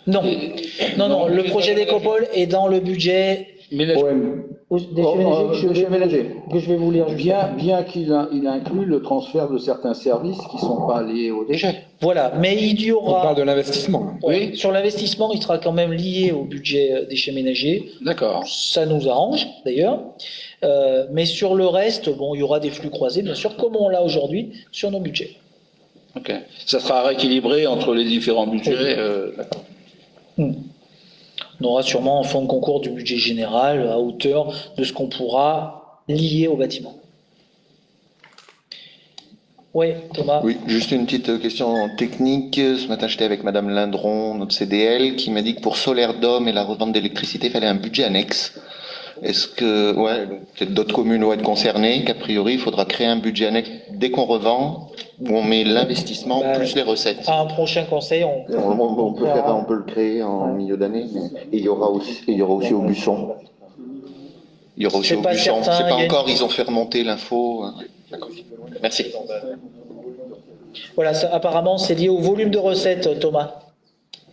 Non, le projet d'Écopole est dans le budget. Mais Déchets ménagers que je vais vous lire juste après. Bien qu'il inclue le transfert de certains services qui ne sont pas liés aux déchets. Voilà, mais il y On aura... parle de l'investissement. Oui, sur l'investissement, il sera quand même lié au budget déchets ménagers. D'accord. Ça nous arrange, d'ailleurs. Mais sur le reste, bon, il y aura des flux croisés, bien sûr, comme on l'a aujourd'hui sur nos budgets. Ok. Ça sera rééquilibré entre les différents budgets. D'accord. On aura sûrement un fonds de concours du budget général à hauteur de ce qu'on pourra lier au bâtiment. Oui, Thomas. Oui, juste une petite question technique. Ce matin, j'étais avec Madame Lindron, notre CDL, qui m'a dit que pour Solaire Dome et la revente d'électricité, il fallait un budget annexe. Est-ce que, peut-être d'autres communes vont être concernées, qu'a priori, il faudra créer un budget annexe dès qu'on revend, où on met l'investissement plus les recettes. À un prochain conseil, on peut le créer en milieu d'année, mais il y aura aussi au Busson. Il y aura aussi au Busson. C'est pas encore, ils ont fait remonter l'info. D'accord. Merci. Voilà, ça, apparemment, c'est lié au volume de recettes, Thomas.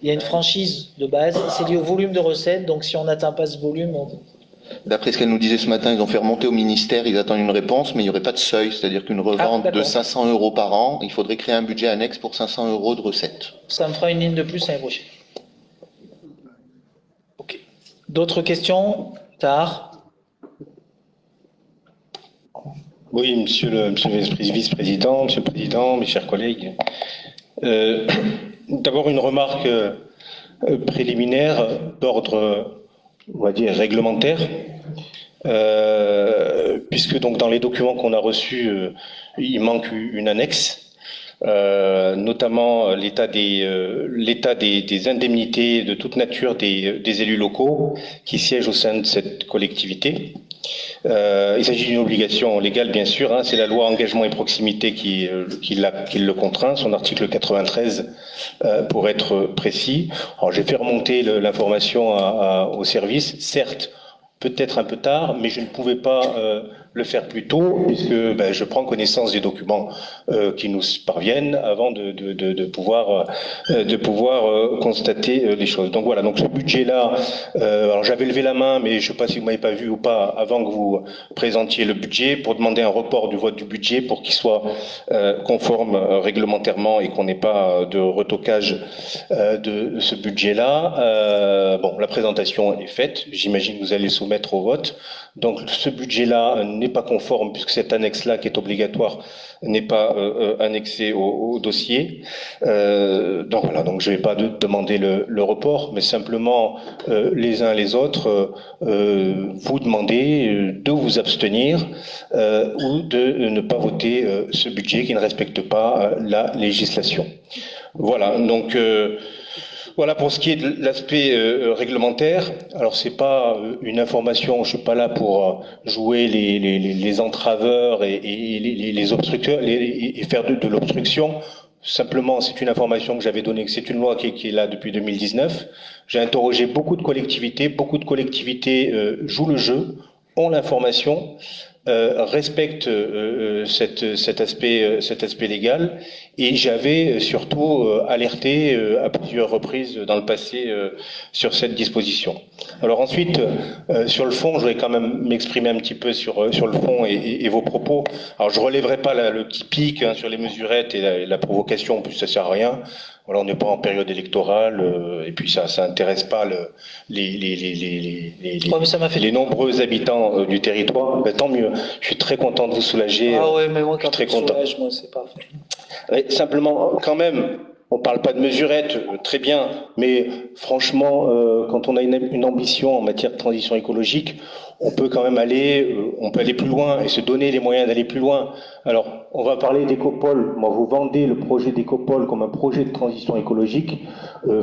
Il y a une franchise de base, c'est lié au volume de recettes, donc si on n'atteint pas ce volume... D'après ce qu'elle nous disait ce matin, ils ont fait remonter au ministère, ils attendent une réponse, mais il n'y aurait pas de seuil, c'est-à-dire qu'une revente de 500 € par an, il faudrait créer un budget annexe pour 500 € de recettes. Ça me fera une ligne de plus l'année prochaine. Ok. D'autres questions? Tard. Oui, monsieur le vice-président, monsieur le président, mes chers collègues. D'abord une remarque préliminaire d'ordre, on va dire, réglementaire, puisque donc dans les documents qu'on a reçus, il manque une annexe, notamment l'état des indemnités de toute nature des élus locaux qui siègent au sein de cette collectivité. Il s'agit d'une obligation légale, bien sûr, hein, c'est la loi engagement et proximité qui le contraint, son article 93 pour être précis. Alors j'ai fait remonter l'information au service, certes, peut-être un peu tard, mais je ne pouvais pas le faire plus tôt, puisque je prends connaissance des documents qui nous parviennent avant de pouvoir constater les choses. Donc voilà, donc ce budget-là, alors j'avais levé la main, mais je ne sais pas si vous m'avez pas vu ou pas, avant que vous présentiez le budget, pour demander un report du vote du budget pour qu'il soit conforme réglementairement et qu'on n'ait pas de retocage de ce budget-là. Bon, la présentation est faite, j'imagine que vous allez le soumettre au vote. Donc ce budget-là n'est pas conforme puisque cette annexe-là qui est obligatoire n'est pas annexée au dossier. Donc voilà, donc je ne vais pas demander le report, mais simplement les uns les autres vous demander de vous abstenir ou de ne pas voter ce budget qui ne respecte pas la législation. Voilà, donc voilà pour ce qui est de l'aspect réglementaire. Alors c'est pas une information, je suis pas là pour jouer les entraveurs et les obstructeurs et faire de l'obstruction. Simplement, c'est une information que j'avais donnée, que c'est une loi qui est là depuis 2019. J'ai interrogé beaucoup de collectivités jouent le jeu, ont l'information, respectent cet aspect légal, et j'avais surtout alerté à plusieurs reprises dans le passé sur cette disposition. Alors ensuite, sur le fond, je voudrais quand même m'exprimer un petit peu sur le fond et vos propos. Alors je relèverai pas le petit pic sur les mesurettes et la provocation, en plus ça sert à rien. Voilà, on n'est pas en période électorale, et puis ça intéresse pas les nombreux habitants du territoire. Ben, tant mieux. Je suis très content de vous soulager. Ah ouais, mais moi quand je suis très content. Soulage, moi c'est parfait. Et simplement, quand même, on parle pas de mesurettes, très bien, mais franchement, quand on a une ambition en matière de transition écologique, on peut quand même aller plus loin et se donner les moyens d'aller plus loin. Alors, on va parler d'écopole. Moi, vous vendez le projet d'écopole comme un projet de transition écologique.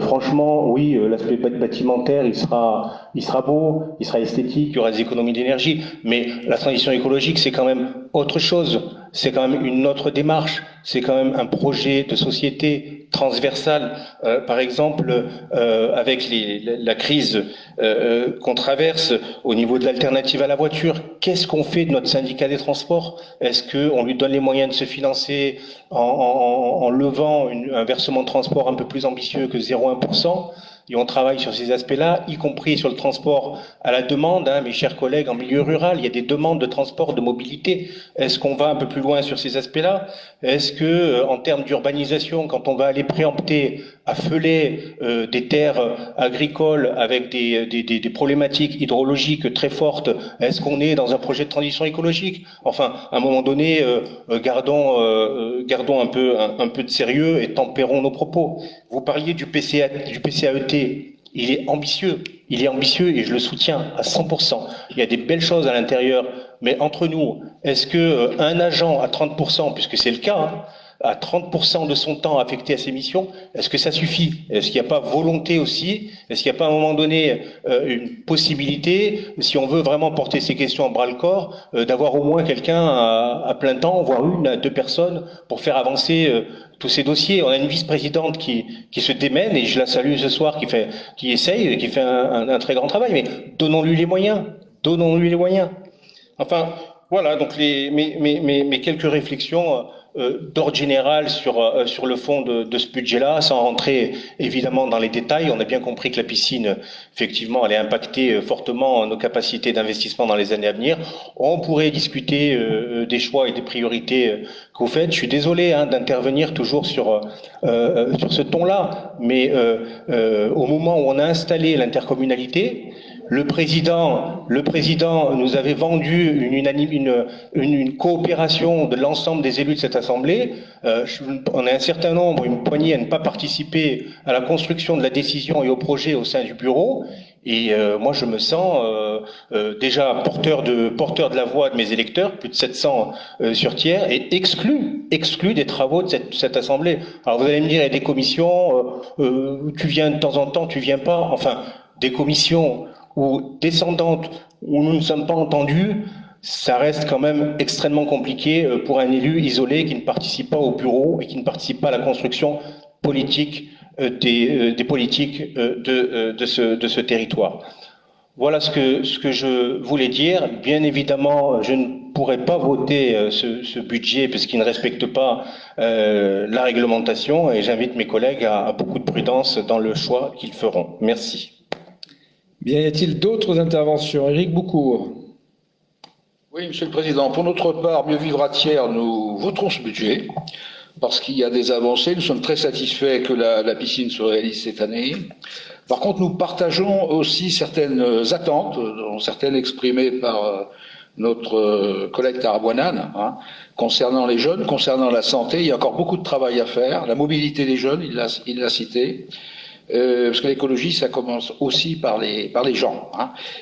Franchement, oui, l'aspect bâtimentaire, il sera beau, il sera esthétique, il y aura des économies d'énergie. Mais la transition écologique, c'est quand même autre chose. C'est quand même une autre démarche. C'est quand même un projet de société transversal. Par exemple, avec la crise qu'on traverse au niveau de l'alternative à la voiture, qu'est-ce qu'on fait de notre syndicat des transports? Est-ce qu'on lui donne les moyens de se financer en levant un versement de transport un peu plus ambitieux que 0,1%? et on travaille sur ces aspects-là, y compris sur le transport à la demande. Mes chers collègues, en milieu rural, il y a des demandes de transport, de mobilité. Est-ce qu'on va un peu plus loin sur ces aspects-là? Est-ce que, en termes d'urbanisation, quand on va aller préempter, affeler des terres agricoles avec des problématiques hydrologiques très fortes, est-ce qu'on est dans un projet de transition écologique? Enfin, à un moment donné, gardons un peu de sérieux et tempérons nos propos. Vous parliez du PCAET. Il est ambitieux et je le soutiens à 100%. Il y a des belles choses à l'intérieur, mais entre nous, est-ce que un agent à 30%, puisque c'est le cas, à 30% de son temps affecté à ces missions, est-ce que ça suffit? Est-ce qu'il n'y a pas volonté aussi? Est-ce qu'il n'y a pas à un moment donné une possibilité, si on veut vraiment porter ces questions en bras-le-corps, d'avoir au moins quelqu'un à plein temps, voire une à deux personnes, pour faire avancer tous ces dossiers? On a une vice-présidente qui se démène, et je la salue ce soir, qui essaye, qui fait un très grand travail, mais donnons-lui les moyens. Donnons-lui les moyens. Enfin, voilà, donc mes quelques réflexions d'ordre général sur le fond de ce budget-là, sans rentrer évidemment dans les détails. On a bien compris que la piscine, effectivement, allait impacter fortement nos capacités d'investissement dans les années à venir. On pourrait discuter des choix et des priorités que vous faites. Je suis désolé d'intervenir toujours sur ce ton-là, mais au moment où on a installé l'intercommunalité, le président nous avait vendu une coopération de l'ensemble des élus de cette assemblée. On est un certain nombre, une poignée, à ne pas participer à la construction de la décision et au projet au sein du bureau. Et moi, je me sens déjà porteur de la voix de mes électeurs, plus de 700 sur tiers, et exclu des travaux de cette assemblée. Alors vous allez me dire, il y a des commissions, tu viens de temps en temps, tu viens pas. Enfin, des commissions ou descendantes où nous ne sommes pas entendus, ça reste quand même extrêmement compliqué pour un élu isolé qui ne participe pas au bureau et qui ne participe pas à la construction politique des politiques de ce territoire. Voilà ce que je voulais dire. Bien évidemment, je ne pourrai pas voter ce budget parce qu'il ne respecte pas la réglementation, et j'invite mes collègues à beaucoup de prudence dans le choix qu'ils feront. Merci. Bien, y a-t-il d'autres interventions? Éric Boucourt. Oui, Monsieur le Président. Pour notre part, Mieux vivre à Thiers, nous voterons ce budget parce qu'il y a des avancées. Nous sommes très satisfaits que la piscine se réalise cette année. Par contre, nous partageons aussi certaines attentes, dont certaines exprimées par notre collègue Tarabouanan, concernant les jeunes, concernant la santé. Il y a encore beaucoup de travail à faire. La mobilité des jeunes, il l'a cité. Parce que l'écologie, ça commence aussi par les gens.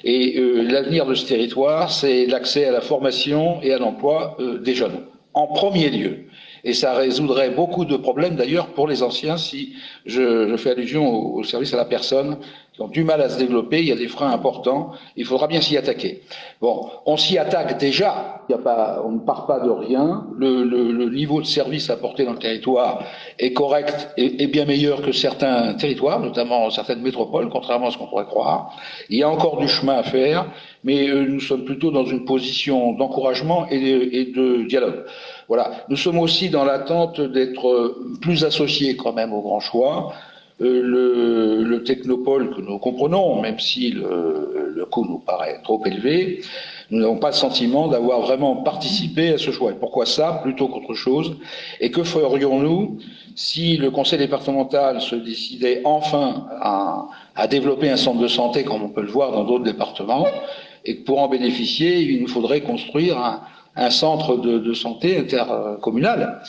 Et l'avenir de ce territoire, c'est l'accès à la formation et à l'emploi des jeunes, en premier lieu. Et ça résoudrait beaucoup de problèmes, d'ailleurs, pour les anciens, si je fais allusion au service à la personne, qui ont du mal à se développer, il y a des freins importants, il faudra bien s'y attaquer. Bon, on s'y attaque déjà, on ne part pas de rien, le niveau de service apporté dans le territoire est correct et bien meilleur que certains territoires, notamment certaines métropoles, contrairement à ce qu'on pourrait croire. Il y a encore du chemin à faire, mais nous sommes plutôt dans une position d'encouragement et de dialogue. Voilà. Nous sommes aussi dans l'attente d'être plus associés quand même au grand choix. Le technopole que nous comprenons, même si le coût nous paraît trop élevé, nous n'avons pas le sentiment d'avoir vraiment participé à ce choix. Et pourquoi ça, plutôt qu'autre chose? Et que ferions-nous si le conseil départemental se décidait enfin à développer un centre de santé, comme on peut le voir dans d'autres départements, et que pour en bénéficier, il nous faudrait construire un centre de santé intercommunal,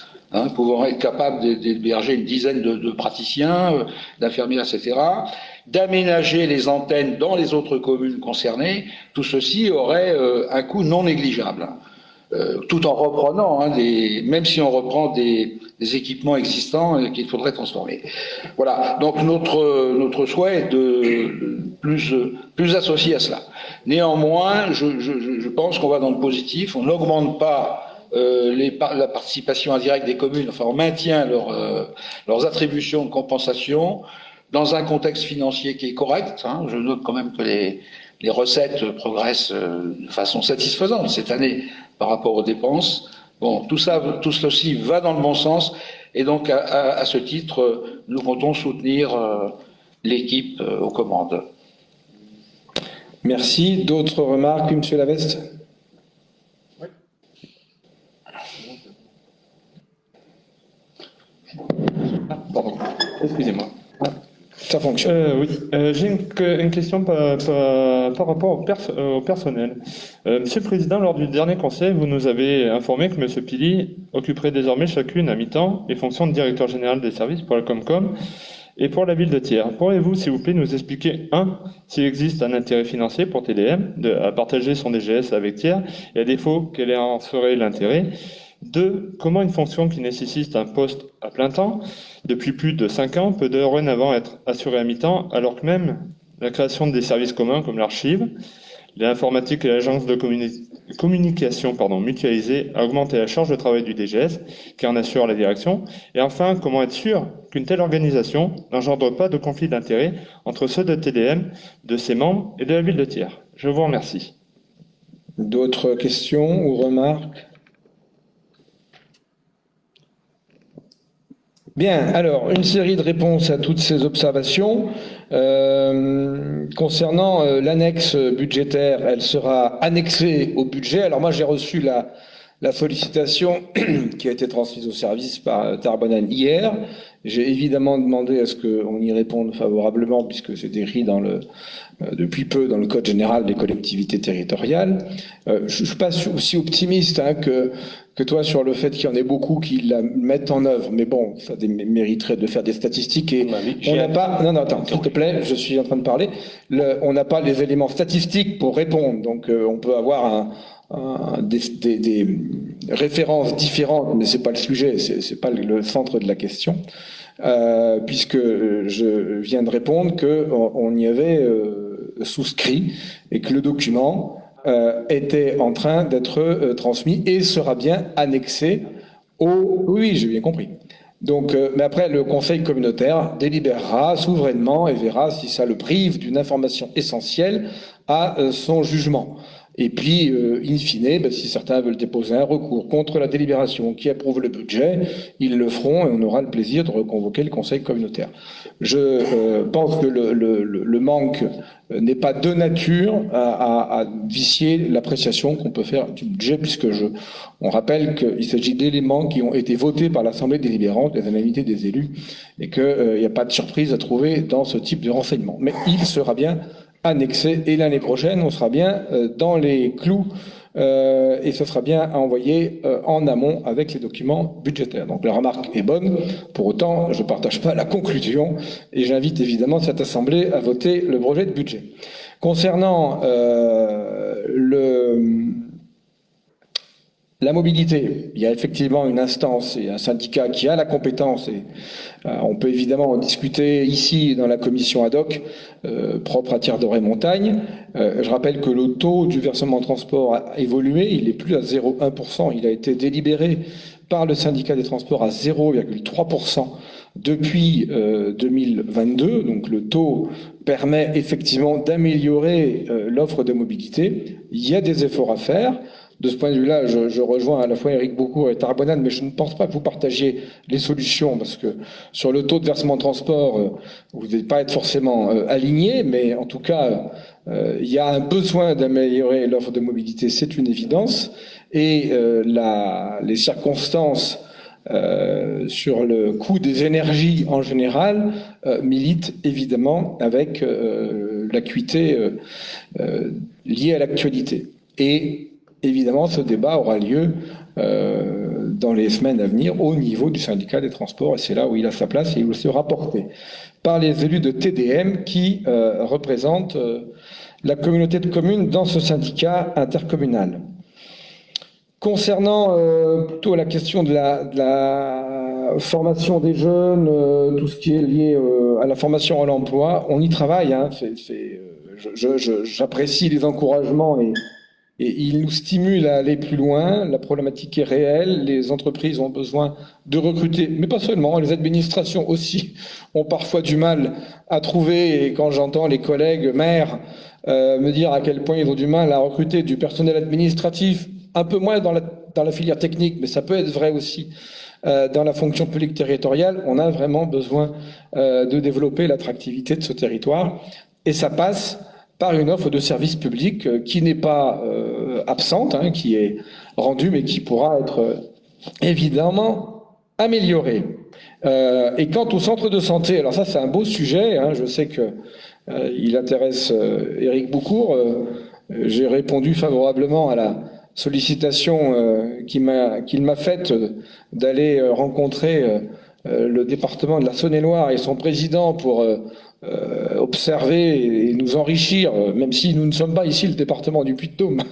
pouvant être capable d'héberger une dizaine de praticiens, d'infirmières, etc., d'aménager les antennes dans les autres communes concernées. Tout ceci aurait un coût non négligeable, tout en reprenant, même si on reprend des équipements existants qu'il faudrait transformer. Voilà, donc notre souhait est de plus associé à cela. Néanmoins, je pense qu'on va dans le positif, on n'augmente pas la participation indirecte des communes, enfin on maintient leurs attributions de compensation dans un contexte financier qui est correct. Je note quand même que les recettes progressent de façon satisfaisante cette année par rapport aux dépenses. Bon, tout ceci va dans le bon sens, et donc à ce titre, nous comptons soutenir l'équipe aux commandes. Merci. D'autres remarques, oui, Monsieur Laveste? Pardon, excusez-moi. Ça fonctionne. J'ai une question par rapport au personnel. Monsieur le Président, lors du dernier conseil, vous nous avez informé que Monsieur Pili occuperait désormais chacune à mi-temps les fonctions de directeur général des services pour la Comcom et pour la ville de Thiers. Pourriez-vous, s'il vous plaît, nous expliquer, s'il existe un intérêt financier pour TDM à partager son DGS avec Thiers, et à défaut, quel en serait l'intérêt? 2, comment une fonction qui nécessite un poste à plein temps depuis plus de 5 ans peut dorénavant être assurée à mi-temps, alors que même la création des services communs comme l'archive, l'informatique et l'agence de communication mutualisée a augmenté la charge de travail du DGS, qui en assure la direction. Et enfin, comment être sûr qu'une telle organisation n'engendre pas de conflit d'intérêts entre ceux de TDM, de ses membres et de la ville de Thiers? Je vous remercie. D'autres questions ou remarques? Bien, alors, une série de réponses à toutes ces observations. Concernant l'annexe budgétaire, elle sera annexée au budget. Alors moi, j'ai reçu la sollicitation qui a été transmise au service par Tarbonan hier. J'ai évidemment demandé à ce qu'on y réponde favorablement, puisque c'est écrit depuis peu dans le Code général des collectivités territoriales. Je ne suis pas aussi optimiste que toi sur le fait qu'il y en ait beaucoup qui la mettent en œuvre. Mais bon, ça mériterait de faire des statistiques. Et on n'a pas... Non, attends, s'il te plaît, je suis en train de parler. On n'a pas les éléments statistiques pour répondre. Donc, on peut avoir des références différentes, mais c'est pas le sujet, c'est pas le centre de la question. Puisque je viens de répondre qu'on y avait souscrit et que le document était en train d'être transmis et sera bien annexé au... Oui, j'ai bien compris. Donc, mais après, le Conseil communautaire délibérera souverainement et verra si ça le prive d'une information essentielle à son jugement. Et puis, in fine, si certains veulent déposer un recours contre la délibération qui approuve le budget, ils le feront et on aura le plaisir de reconvoquer le Conseil communautaire. Je pense que le manque n'est pas de nature à vicier l'appréciation qu'on peut faire du budget, puisque on rappelle qu'il s'agit d'éléments qui ont été votés par l'Assemblée délibérante, les indemnités des élus, et qu'il n'y a pas de surprise à trouver dans ce type de renseignement. Mais il sera bien annexé, et l'année prochaine, on sera bien dans les clous et ce sera bien à envoyer en amont avec les documents budgétaires. Donc la remarque est bonne, pour autant, je ne partage pas la conclusion et j'invite évidemment cette Assemblée à voter le projet de budget. Concernant la mobilité, il y a effectivement une instance et un syndicat qui a la compétence et on peut évidemment en discuter ici dans la commission ad hoc propre à Thiers-Doré-Montagne. Je rappelle que le taux du versement de transport a évolué, il n'est plus à 0,1%, il a été délibéré par le syndicat des transports à 0,3% depuis 2022. Donc le taux permet effectivement d'améliorer l'offre de mobilité. Il y a des efforts à faire. De ce point de vue-là, je rejoins à la fois Éric Beaucourt et Tarbonan, mais je ne pense pas que vous partagiez les solutions, parce que sur le taux de versement de transport, vous n'allez pas être forcément aligné, mais en tout cas, il y a un besoin d'améliorer l'offre de mobilité, c'est une évidence, et les circonstances sur le coût des énergies en général militent évidemment avec l'acuité liée à l'actualité. Et évidemment, ce débat aura lieu dans les semaines à venir au niveau du syndicat des transports, et c'est là où il a sa place et il sera porté par les élus de TDM qui représentent la communauté de communes dans ce syndicat intercommunal. Concernant plutôt la question de la formation des jeunes, tout ce qui est lié à la formation à l'emploi, on y travaille. Hein, j'apprécie les encouragements et il nous stimule à aller plus loin. La problématique est réelle. Les entreprises ont besoin de recruter, mais pas seulement. Les administrations aussi ont parfois du mal à trouver. Et quand j'entends les collègues maires me dire à quel point ils ont du mal à recruter du personnel administratif, un peu moins dans la filière technique, mais ça peut être vrai aussi, dans la fonction publique territoriale, on a vraiment besoin de développer l'attractivité de ce territoire. Et ça passe par une offre de service public qui n'est pas absente, hein, qui est rendue, mais qui pourra être évidemment améliorée. Et quant au centre de santé, alors ça c'est un beau sujet, hein, je sais que il intéresse Éric Boucourt. J'ai répondu favorablement à la sollicitation qu'il m'a faite d'aller rencontrer le département de la Saône-et-Loire et son président pour observer et nous enrichir, même si nous ne sommes pas ici le département du Puy-de-Dôme,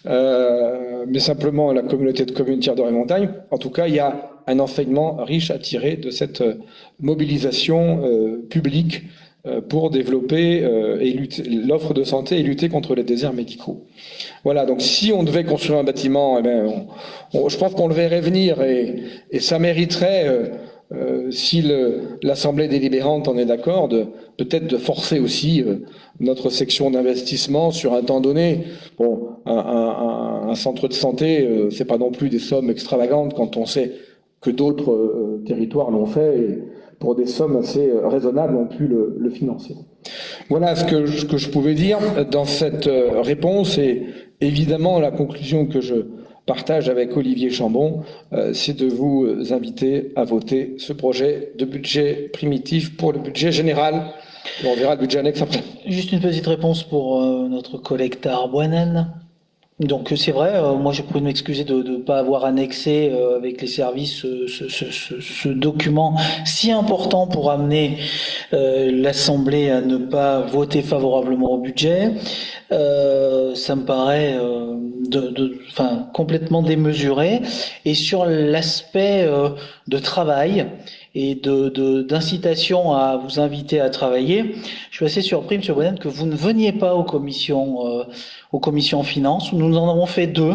mais simplement la communauté de communes Thierry-Montagne. En tout cas, il y a un enseignement riche à tirer de cette mobilisation publique pour développer l'offre de santé et lutter contre les déserts médicaux. Voilà, donc si on devait construire un bâtiment, eh ben, je pense qu'on le verrait venir et ça mériterait, si l'Assemblée délibérante en est d'accord, peut-être de forcer aussi notre section d'investissement sur un temps donné. Bon, un centre de santé, c'est pas non plus des sommes extravagantes quand on sait que d'autres territoires l'ont fait et pour des sommes assez raisonnables ont pu le financer. Voilà ce que je pouvais dire dans cette réponse, et évidemment la conclusion que je partage avec Olivier Chambon, c'est de vous inviter à voter ce projet de budget primitif pour le budget général. On verra le budget annexe après. Juste une petite réponse pour notre collègue Tahar-Boinen. Donc c'est vrai, moi je prie de m'excuser de ne pas avoir annexé avec les services ce document si important pour amener l'Assemblée à ne pas voter favorablement au budget. Ça me paraît complètement démesuré. Et sur l'aspect de travail et d'incitation à vous inviter à travailler, je suis assez surpris, M. Boinen, que vous ne veniez pas aux commissions finances. Nous en avons fait 2.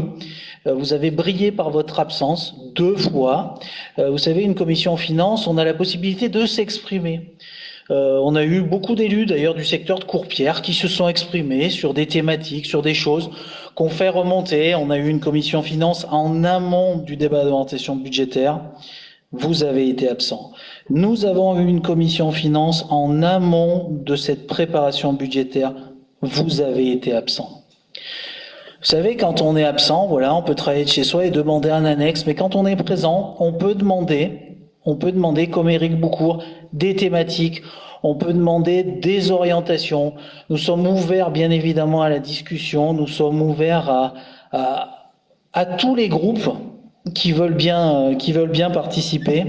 Vous avez brillé par votre absence 2 fois. Vous savez, une commission finance, on a la possibilité de s'exprimer. On a eu beaucoup d'élus, d'ailleurs, du secteur de Courpierre qui se sont exprimés sur des thématiques, sur des choses qu'on fait remonter. On a eu une commission finance en amont du débat d'orientation budgétaire. Vous avez été absent. Nous avons eu une commission finance en amont de cette préparation budgétaire. Vous avez été absent. Vous savez, quand on est absent, voilà, on peut travailler de chez soi et demander un annexe, mais quand on est présent, on peut demander, comme Éric Boucourt, des thématiques, on peut demander des orientations. Nous sommes ouverts, bien évidemment, à la discussion, nous sommes ouverts à tous les groupes qui veulent bien participer.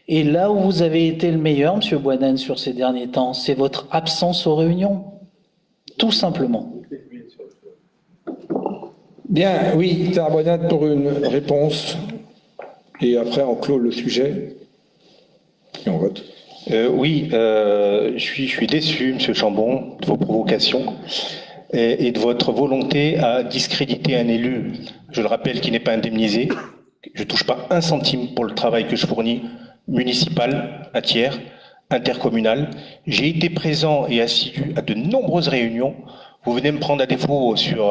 Et là où vous avez été le meilleur, M. Boinen, sur ces derniers temps, c'est votre absence aux réunions. Tout simplement. Bien, oui, Tahar-Boinen pour une réponse. Et après, on clôt le sujet. Et on vote. Oui, je suis déçu, M. Chambon, de vos provocations et de votre volonté à discréditer un élu, je le rappelle, qui n'est pas indemnisé. Je ne touche pas un centime pour le travail que je fournis, municipal, à tiers, intercommunal. J'ai été présent et assidu à de nombreuses réunions. Vous venez me prendre à défaut sur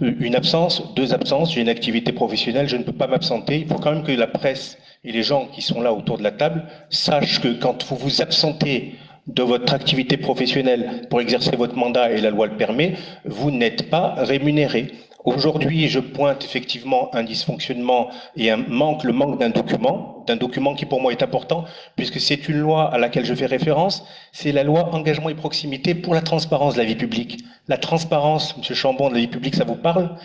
une absence, 2 absences. J'ai une activité professionnelle, je ne peux pas m'absenter. Il faut quand même que la presse et les gens qui sont là autour de la table sachent que quand vous vous absentez de votre activité professionnelle pour exercer votre mandat, et la loi le permet, vous n'êtes pas rémunéré. Aujourd'hui, je pointe effectivement un dysfonctionnement et le manque d'un document qui pour moi est important, puisque c'est une loi à laquelle je fais référence, c'est la loi Engagement et Proximité pour la transparence de la vie publique. La transparence, M. Chambon, de la vie publique, ça vous parle?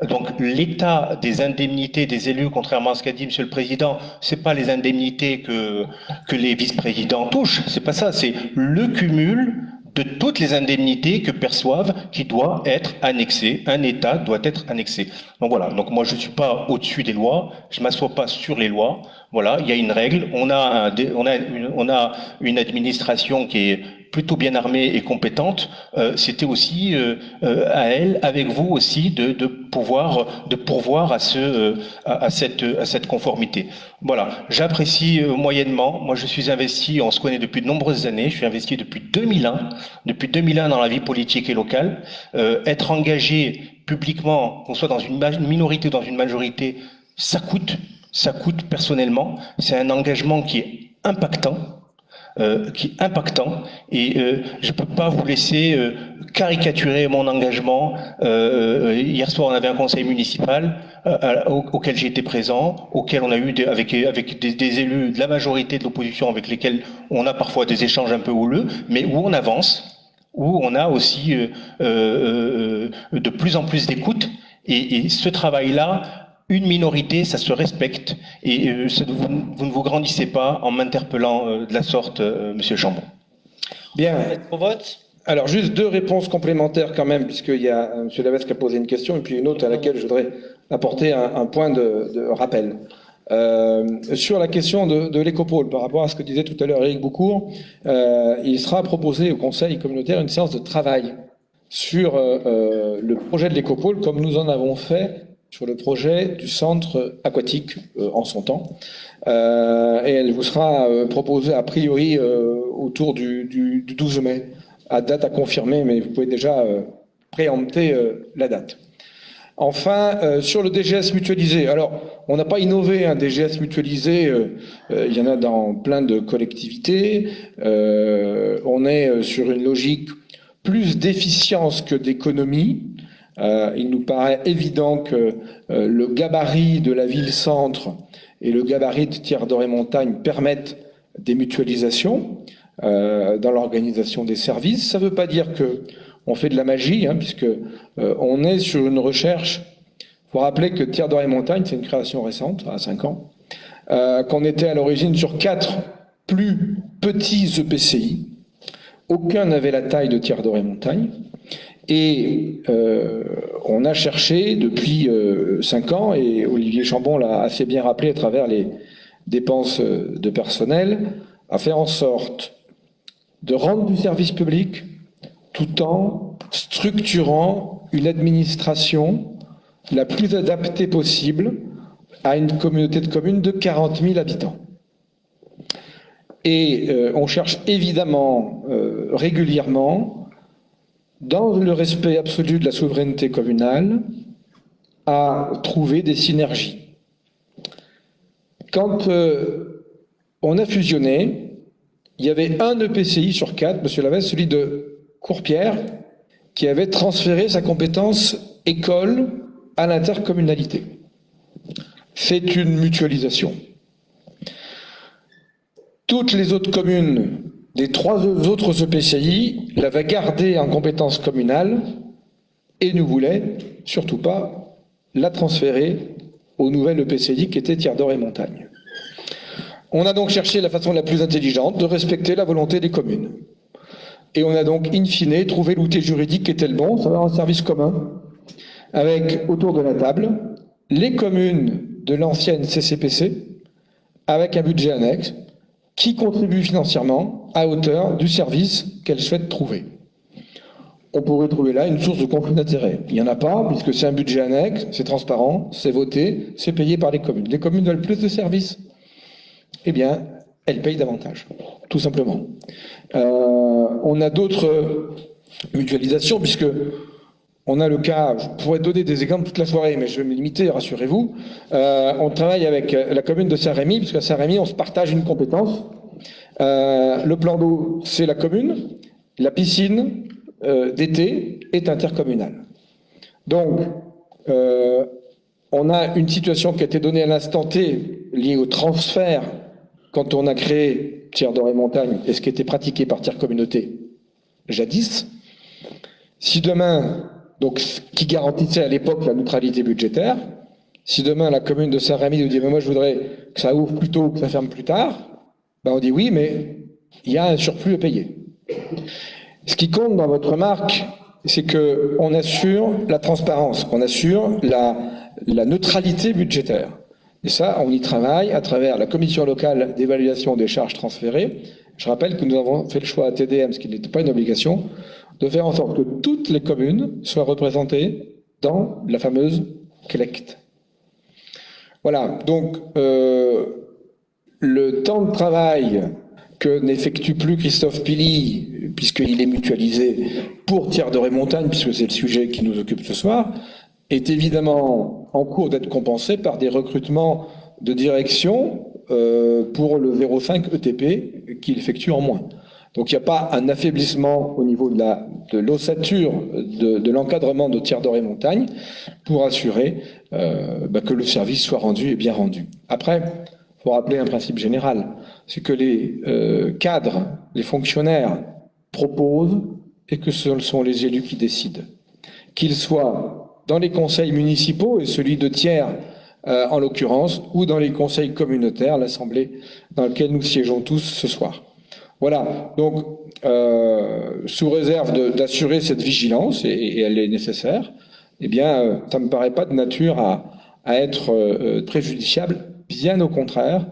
Donc l'état des indemnités des élus, contrairement à ce qu'a dit M. le Président, c'est pas les indemnités que les vice-présidents touchent, c'est pas ça, c'est le cumul de toutes les indemnités que perçoivent, qui doit être annexé. Un État doit être annexé. Donc voilà. Donc moi je suis pas au-dessus des lois. Je m'assois pas sur les lois. Voilà. Il y a une règle. On a une administration qui est plutôt bien armée et compétente. C'était aussi à elle, avec vous aussi, de pourvoir à cette conformité. Voilà. J'apprécie moyennement. Moi, je suis investi. On se connaît depuis de nombreuses années. Je suis investi depuis 2001. Depuis 2001 dans la vie politique et locale. Être engagé publiquement, qu'on soit dans une minorité ou dans une majorité, ça coûte. ça coûte personnellement. C'est un engagement qui est impactant. Et je peux pas vous laisser caricaturer mon engagement. Hier soir, on avait un conseil municipal auquel j'ai été présent, auquel on a eu avec des élus de la majorité de l'opposition avec lesquels on a parfois des échanges un peu houleux, mais où on avance, où on a aussi de plus en plus d'écoute. Et ce travail-là, une minorité, ça se respecte, et vous ne vous grandissez pas en m'interpellant de la sorte, Monsieur Chambon. Bien. Au vote. Alors, juste deux réponses complémentaires quand même, puisqu'il y a M. Lavesque qui a posé une question, et puis une autre à laquelle je voudrais apporter un point de rappel. Sur la question de l'écopôle, par rapport à ce que disait tout à l'heure Éric Boucourt, il sera proposé au Conseil communautaire une séance de travail sur le projet de l'écopôle, comme nous en avons fait sur le projet du centre aquatique en son temps. Et elle vous sera proposée a priori autour du 12 mai, à date à confirmer, mais vous pouvez déjà préempter la date. Enfin, sur le DGS mutualisé, alors on n'a pas innové un DGS mutualisé, il y en a dans plein de collectivités, on est sur une logique plus d'efficience que d'économie. Il nous paraît évident que le gabarit de la ville-centre et le gabarit de Thiers-d'Or-et-Montagne permettent des mutualisations dans l'organisation des services. Ça ne veut pas dire qu'on fait de la magie, puisque on est sur une recherche. Il faut rappeler que Thiers-d'Or-et-Montagne, c'est une création récente, à 5 ans, qu'on était à l'origine sur 4 plus petits EPCI. Aucun n'avait la taille de Thiers-d'Or-et-Montagne. Et on a cherché depuis 5 ans, et Olivier Chambon l'a assez bien rappelé à travers les dépenses de personnel, à faire en sorte de rendre du service public tout en structurant une administration la plus adaptée possible à une communauté de communes de 40 000 habitants. Et on cherche évidemment régulièrement, dans le respect absolu de la souveraineté communale, à trouver des synergies. Quand on a fusionné, il y avait un EPCI sur 4, M. Lavesque, celui de Courpierre, qui avait transféré sa compétence école à l'intercommunalité. C'est une mutualisation. Toutes les autres communes des 3 autres EPCI l'avaient gardée en compétence communale et ne voulaient surtout pas la transférer au nouvel EPCI qui était Thiers-d'Or-et-Montagne. On a donc cherché la façon la plus intelligente de respecter la volonté des communes. Et on a donc, in fine, trouvé l'outil juridique qui était le bon, ça va un service commun, avec, autour de la table, les communes de l'ancienne CCPC, avec un budget annexe, qui contribue financièrement à hauteur du service qu'elle souhaite trouver. On pourrait trouver là une source de conflit d'intérêt. Il n'y en a pas, puisque c'est un budget annexe, c'est transparent, c'est voté, c'est payé par les communes. Les communes veulent plus de services, eh bien, elles payent davantage, tout simplement. On a d'autres mutualisations, puisque on a le cas, je pourrais donner des exemples toute la soirée, mais je vais me limiter, rassurez-vous. On travaille avec la commune de Saint-Rémy, puisqu'à Saint-Rémy, on se partage une compétence. Le plan d'eau, c'est la commune. La piscine d'été est intercommunale. Donc, on a une situation qui a été donnée à l'instant T, liée au transfert, quand on a créé Thiers-d'Or-et-Montagne, et ce qui était pratiqué par Thiers Communauté jadis. Si demain, donc qui garantissait à l'époque la neutralité budgétaire, si demain la commune de Saint-Rémy nous dit mais moi je voudrais que ça ouvre plus tôt, que ça ferme plus tard, ben on dit oui, mais il y a un surplus à payer. Ce qui compte dans votre remarque, c'est qu'on assure la transparence, qu'on assure la neutralité budgétaire. Et ça, on y travaille à travers la commission locale d'évaluation des charges transférées. Je rappelle que nous avons fait le choix à TDM, ce qui n'était pas une obligation, de faire en sorte que toutes les communes soient représentées dans la fameuse collecte. Voilà, donc le temps de travail que n'effectue plus Christophe Pili, puisqu'il est mutualisé pour Thiers-d'Or-et-Montagne, puisque c'est le sujet qui nous occupe ce soir, est évidemment en cours d'être compensé par des recrutements de direction pour le 0,5 ETP qu'il effectue en moins. Donc il n'y a pas un affaiblissement au niveau de l'ossature de l'encadrement de Tiers d'Or et Montagne pour assurer que le service soit rendu et bien rendu. Après, il faut rappeler un principe général, c'est que les cadres, les fonctionnaires proposent et que ce sont les élus qui décident. Qu'ils soient dans les conseils municipaux et celui de Thiers en l'occurrence, ou dans les conseils communautaires, l'Assemblée dans laquelle nous siégeons tous ce soir. Voilà, donc sous réserve d'assurer cette vigilance, et elle est nécessaire, eh bien, ça ne me paraît pas de nature à être préjudiciable, bien au contraire.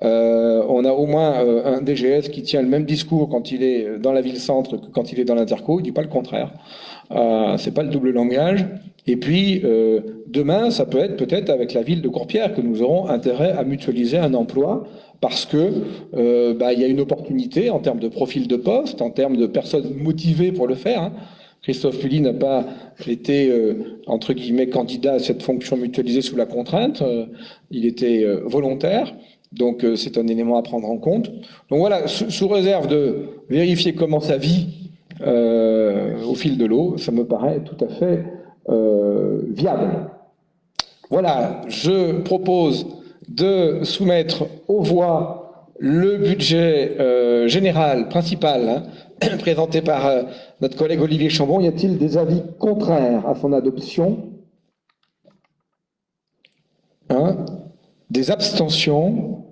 On a au moins un DGS qui tient le même discours quand il est dans la ville-centre que quand il est dans l'interco, il dit pas le contraire. C'est pas le double langage. Et puis, demain, ça peut être peut-être avec la ville de Courpierre que nous aurons intérêt à mutualiser un emploi parce que il y a une opportunité en termes de profil de poste, en termes de personnes motivées pour le faire. Hein. Christophe Pully n'a pas été, entre guillemets, candidat à cette fonction mutualisée sous la contrainte. Il était volontaire. Donc, c'est un élément à prendre en compte. Donc voilà, sous réserve de vérifier comment ça vit au fil de l'eau, ça me paraît tout à fait viable. Voilà, je propose de soumettre aux voix le budget général, principal, hein, présenté par notre collègue Olivier Chambon. Y a-t-il des avis contraires à son adoption? Des abstentions?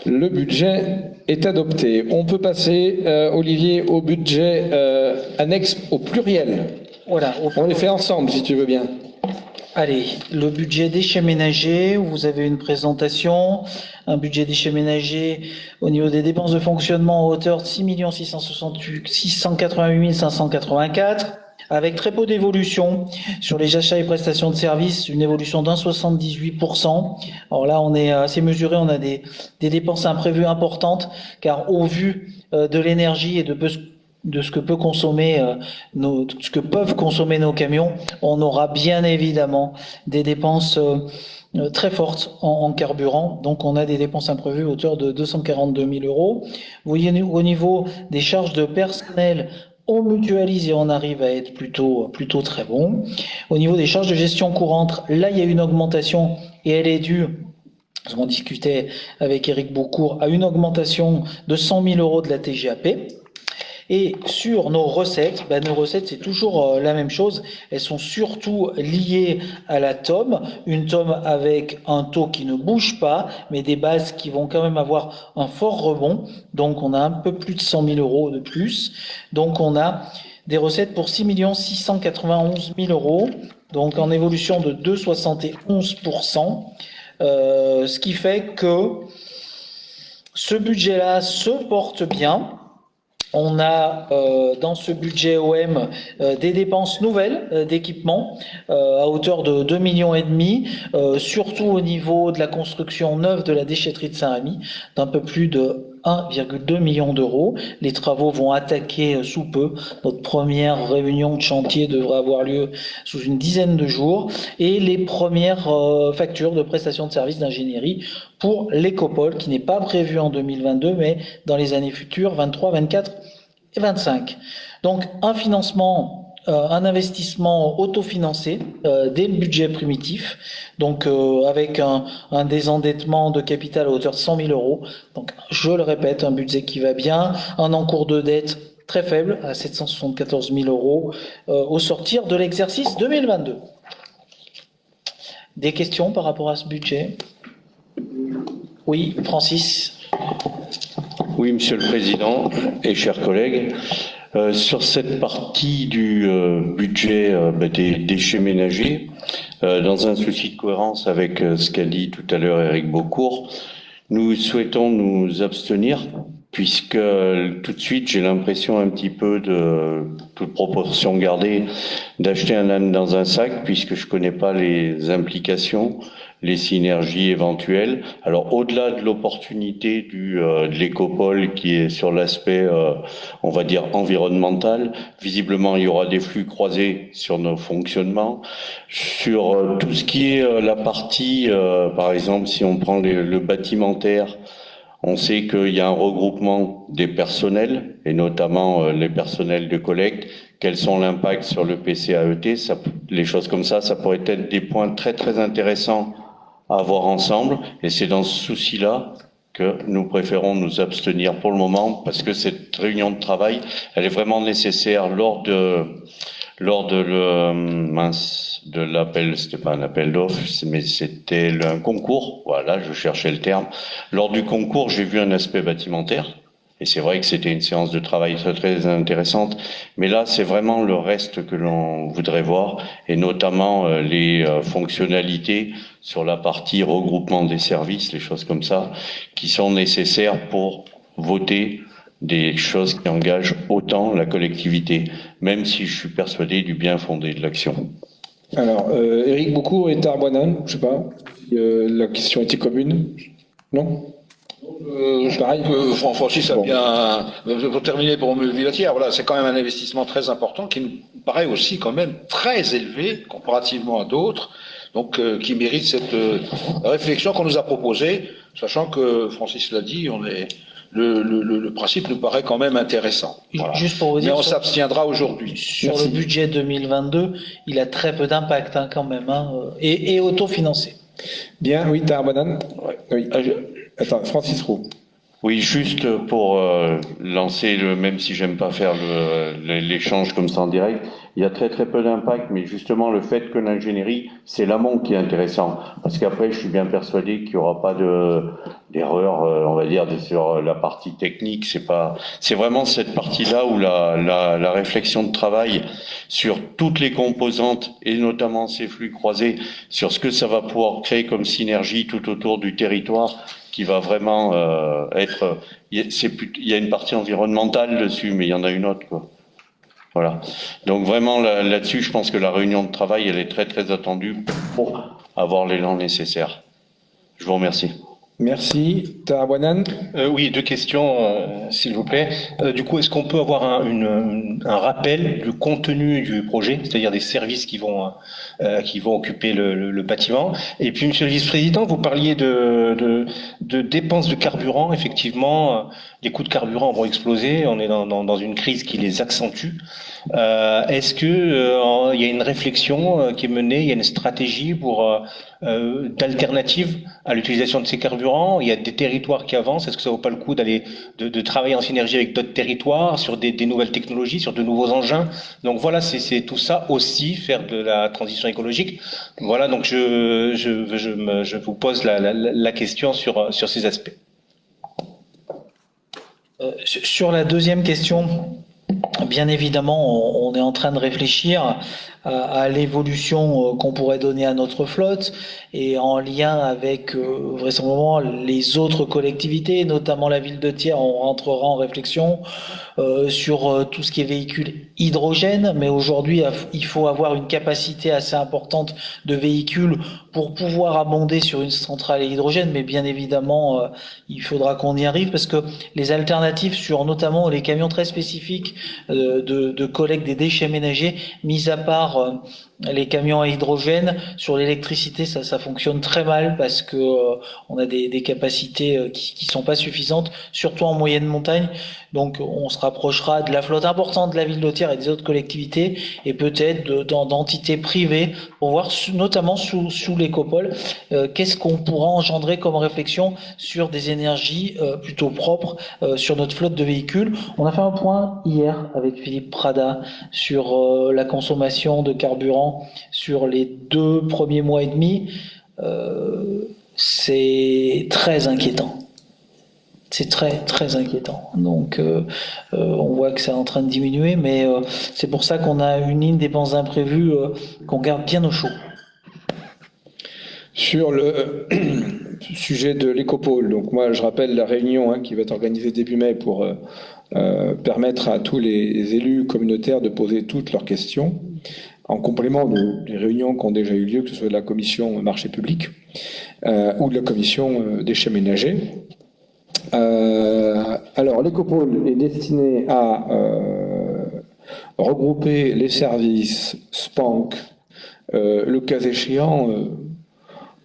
Le budget est adopté. On peut passer, Olivier, au budget annexe au pluriel. Voilà. On les fait ensemble, si tu veux bien. Allez, le budget déchets ménagers, vous avez une présentation, un budget déchets ménagers au niveau des dépenses de fonctionnement à hauteur de 6 688 584, avec très peu d'évolution sur les achats et prestations de services, une évolution d'1,78%. Alors là, on est assez mesuré, on a des dépenses imprévues importantes, car au vu de l'énergie et de ce que peut consommer ce que peuvent consommer nos camions, on aura bien évidemment des dépenses très fortes en carburant. Donc on a des dépenses imprévues à hauteur de 242 000 euros. Vous voyez, au niveau des charges de personnel, on mutualise et on arrive à être plutôt très bon. Au niveau des charges de gestion courante, là il y a une augmentation et elle est due, parce qu'on discutait avec Éric Beaucourt, à une augmentation de 100 000 euros de la TGAP. Et sur nos recettes, c'est toujours la même chose. Elles sont surtout liées à la TOM, une TOM avec un taux qui ne bouge pas, mais des bases qui vont quand même avoir un fort rebond. Donc on a un peu plus de 100 000 euros de plus. Donc on a des recettes pour 6 691 000 euros, donc en évolution de 2,71%, ce qui fait que ce budget-là se porte bien. On a dans ce budget OM des dépenses nouvelles d'équipement à hauteur de 2,5 millions, surtout au niveau de la construction neuve de la déchetterie de Saint-Rémy, d'un peu plus de 1,2 million d'euros. Les travaux vont attaquer sous peu. Notre première réunion de chantier devrait avoir lieu sous une dizaine de jours. Et les premières factures de prestation de services d'ingénierie pour l'Écopole, qui n'est pas prévu en 2022, mais dans les années futures, 23, 24 et 25. Donc un financement, un investissement autofinancé dès le budget primitif, donc avec un désendettement de capital à hauteur de 100 000 euros. Donc je le répète, un budget qui va bien, un encours de dette très faible à 774 000 euros au sortir de l'exercice 2022. Des questions par rapport à ce budget? Oui, Francis. Oui, Monsieur le Président et chers collègues, sur cette partie du budget des déchets ménagers, dans un souci de cohérence avec ce qu'a dit tout à l'heure Éric Beaucourt, nous souhaitons nous abstenir puisque tout de suite j'ai l'impression un petit peu de toute proportion gardée d'acheter un âne dans un sac puisque je connais pas les implications les synergies éventuelles. Alors au-delà de l'opportunité de l'écopole qui est sur l'aspect, on va dire, environnemental, visiblement il y aura des flux croisés sur nos fonctionnements. Sur tout ce qui est la partie, par exemple, si on prend le bâtimentaire, on sait qu'il y a un regroupement des personnels, et notamment les personnels de collecte. Quels sont l'impact sur le PCAET, les choses comme ça pourrait être des points très très intéressants à voir ensemble. Et c'est dans ce souci-là que nous préférons nous abstenir pour le moment, parce que cette réunion de travail, elle est vraiment nécessaire lors de l'appel, c'était pas un appel d'offres, mais c'était un concours. Voilà, je cherchais le terme. Lors du concours, j'ai vu un aspect bâtimentaire. Et c'est vrai que c'était une séance de travail très, très intéressante. Mais là, c'est vraiment le reste que l'on voudrait voir, et notamment les fonctionnalités sur la partie regroupement des services, les choses comme ça, qui sont nécessaires pour voter des choses qui engagent autant la collectivité, même si je suis persuadé du bien fondé de l'action. Alors, Éric Boucourt et Tarbonan, je sais pas, la question était commune, non? Pareil. Francis a bien. Pour terminer, pour Villatière, voilà, c'est quand même un investissement très important qui nous paraît aussi quand même très élevé comparativement à d'autres, donc qui mérite cette réflexion qu'on nous a proposée, sachant que Francis l'a dit, le principe nous paraît quand même intéressant. Voilà. Juste pour vous dire, mais on s'abstiendra aujourd'hui. Sur le budget 2022, il a très peu d'impact quand même, et autofinancé. Bien, oui, Tarbonan. Ouais. Oui. Attends, Francis Roux. Oui, juste pour lancer même si j'aime pas faire l'échange comme ça en direct, il y a très très peu d'impact, mais justement le fait que l'ingénierie, c'est l'amont qui est intéressant, parce qu'après je suis bien persuadé qu'il y aura pas d'erreur, on va dire, sur la partie technique. C'est vraiment cette partie-là où la réflexion de travail sur toutes les composantes et notamment ces flux croisés, sur ce que ça va pouvoir créer comme synergie tout autour du territoire, qui va vraiment être. Il y a une partie environnementale dessus, mais il y en a une autre, quoi. Voilà. Donc vraiment là-dessus, je pense que la réunion de travail, elle est très très attendue pour avoir l'élan nécessaire. Je vous remercie. Merci. Tarbonan. Oui, deux questions, s'il vous plaît. Du coup, est-ce qu'on peut avoir un rappel du contenu du projet, c'est-à-dire des services qui vont occuper le bâtiment? Et puis, Monsieur le Vice-président, vous parliez de dépenses de carburant. Effectivement, les coûts de carburant vont exploser. On est dans une crise qui les accentue. Est-ce que il y a une réflexion qui est menée, il y a une stratégie pour d'alternatives à l'utilisation de ces carburants? Il y a des territoires qui avancent. Est-ce que ça vaut pas le coup de travailler en synergie avec d'autres territoires sur des nouvelles technologies, sur de nouveaux engins? Donc voilà, c'est tout ça aussi, faire de la transition écologique. Voilà, donc je vous pose la question sur ces aspects. Sur la deuxième question, bien évidemment, on est en train de réfléchir à l'évolution qu'on pourrait donner à notre flotte, et en lien avec vraisemblablement les autres collectivités, notamment la ville de Thiers, on rentrera en réflexion sur tout ce qui est véhicules hydrogène, mais aujourd'hui il faut avoir une capacité assez importante de véhicules pour pouvoir abonder sur une centrale à hydrogène, mais bien évidemment il faudra qu'on y arrive, parce que les alternatives sur notamment les camions très spécifiques de collecte des déchets ménagers, mis à part les camions à hydrogène, sur l'électricité ça fonctionne très mal, parce que on a des capacités qui sont pas suffisantes, surtout en moyenne montagne. Donc on se rapprochera de la flotte importante de la ville de Thiers et des autres collectivités, et peut-être d'entités privées, pour voir notamment sous l'écopole qu'est-ce qu'on pourra engendrer comme réflexion sur des énergies plutôt propres sur notre flotte de véhicules. On a fait un point hier avec Philippe Prada sur la consommation de carburant sur les 2 premiers mois et demi. C'est très inquiétant. C'est très très inquiétant. Donc on voit que c'est en train de diminuer, mais c'est pour ça qu'on a une ligne dépenses imprévues qu'on garde bien au chaud. Sur le sujet de l'écopole, donc moi je rappelle la réunion qui va être organisée début mai pour permettre à tous les élus communautaires de poser toutes leurs questions. en complément des réunions qui ont déjà eu lieu, que ce soit de la commission marché public ou de la commission déchets ménagers. Alors, l'écopôle est destiné à regrouper les services SPANC, le cas échéant,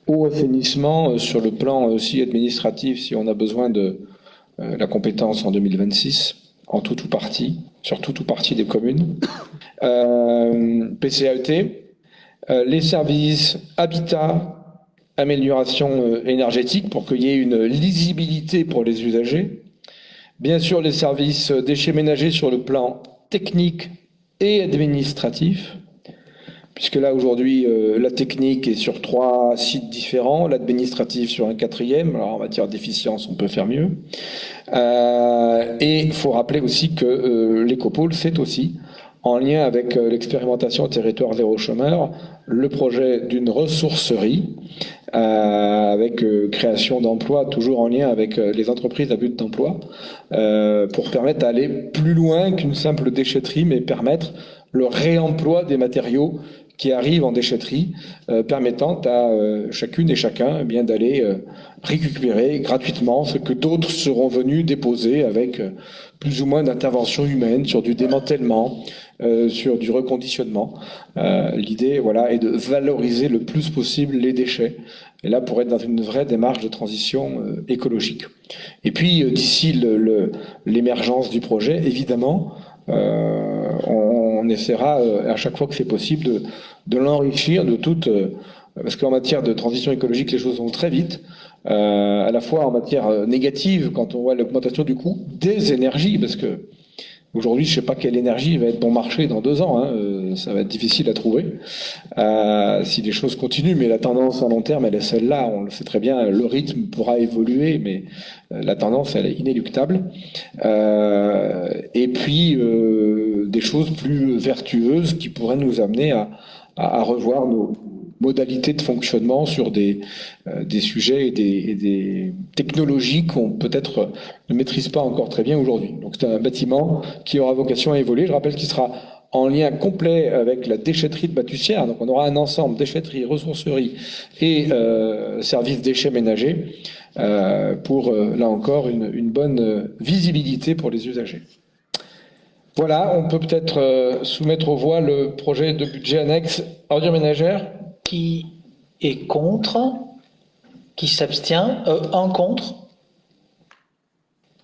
au assainissement sur le plan aussi administratif, si on a besoin de la compétence en 2026, en tout ou partie, sur tout ou partie des communes. PCAET, les services habitat, amélioration énergétique pour qu'il y ait une lisibilité pour les usagers. Bien sûr, les services déchets ménagers sur le plan technique et administratif, puisque là, aujourd'hui, la technique est sur 3 sites différents, l'administratif sur un 4e. Alors, en matière d'efficience, on peut faire mieux. Et il faut rappeler aussi que l'écopôle, c'est aussi, en lien avec l'expérimentation territoire zéro chômeur, le projet d'une ressourcerie avec création d'emplois, toujours en lien avec les entreprises à but d'emploi, pour permettre d'aller plus loin qu'une simple déchetterie, mais permettre le réemploi des matériaux qui arrivent en déchetterie, permettant à chacune et chacun bien d'aller récupérer gratuitement ce que d'autres seront venus déposer avec plus ou moins d'intervention humaine sur du démantèlement, sur du reconditionnement. L'idée, voilà, est de valoriser le plus possible les déchets. Et là, pour être dans une vraie démarche de transition écologique. Et puis, d'ici l'émergence du projet, évidemment, on essaiera à chaque fois que c'est possible de l'enrichir de toute... parce qu'en matière de transition écologique, les choses vont très vite. À la fois en matière négative, quand on voit l'augmentation du coût des énergies, parce que aujourd'hui, je ne sais pas quelle énergie va être bon marché dans 2 ans. Ça va être difficile à trouver si les choses continuent. Mais la tendance à long terme, elle est celle-là. On le sait très bien. Le rythme pourra évoluer, mais la tendance, elle est inéluctable. Et puis, des choses plus vertueuses qui pourraient nous amener à revoir nos modalités de fonctionnement sur des sujets et des technologies qu'on peut-être ne maîtrise pas encore très bien aujourd'hui. Donc c'est un bâtiment qui aura vocation à évoluer. Je rappelle qu'il sera en lien complet avec la déchetterie de Batussière. Donc on aura un ensemble déchetterie, ressourcerie et service déchets ménagers pour, là encore, une bonne visibilité pour les usagers. Voilà, on peut peut-être soumettre aux voix le projet de budget annexe ordures ménagères. Qui est contre? Qui s'abstient? Un contre?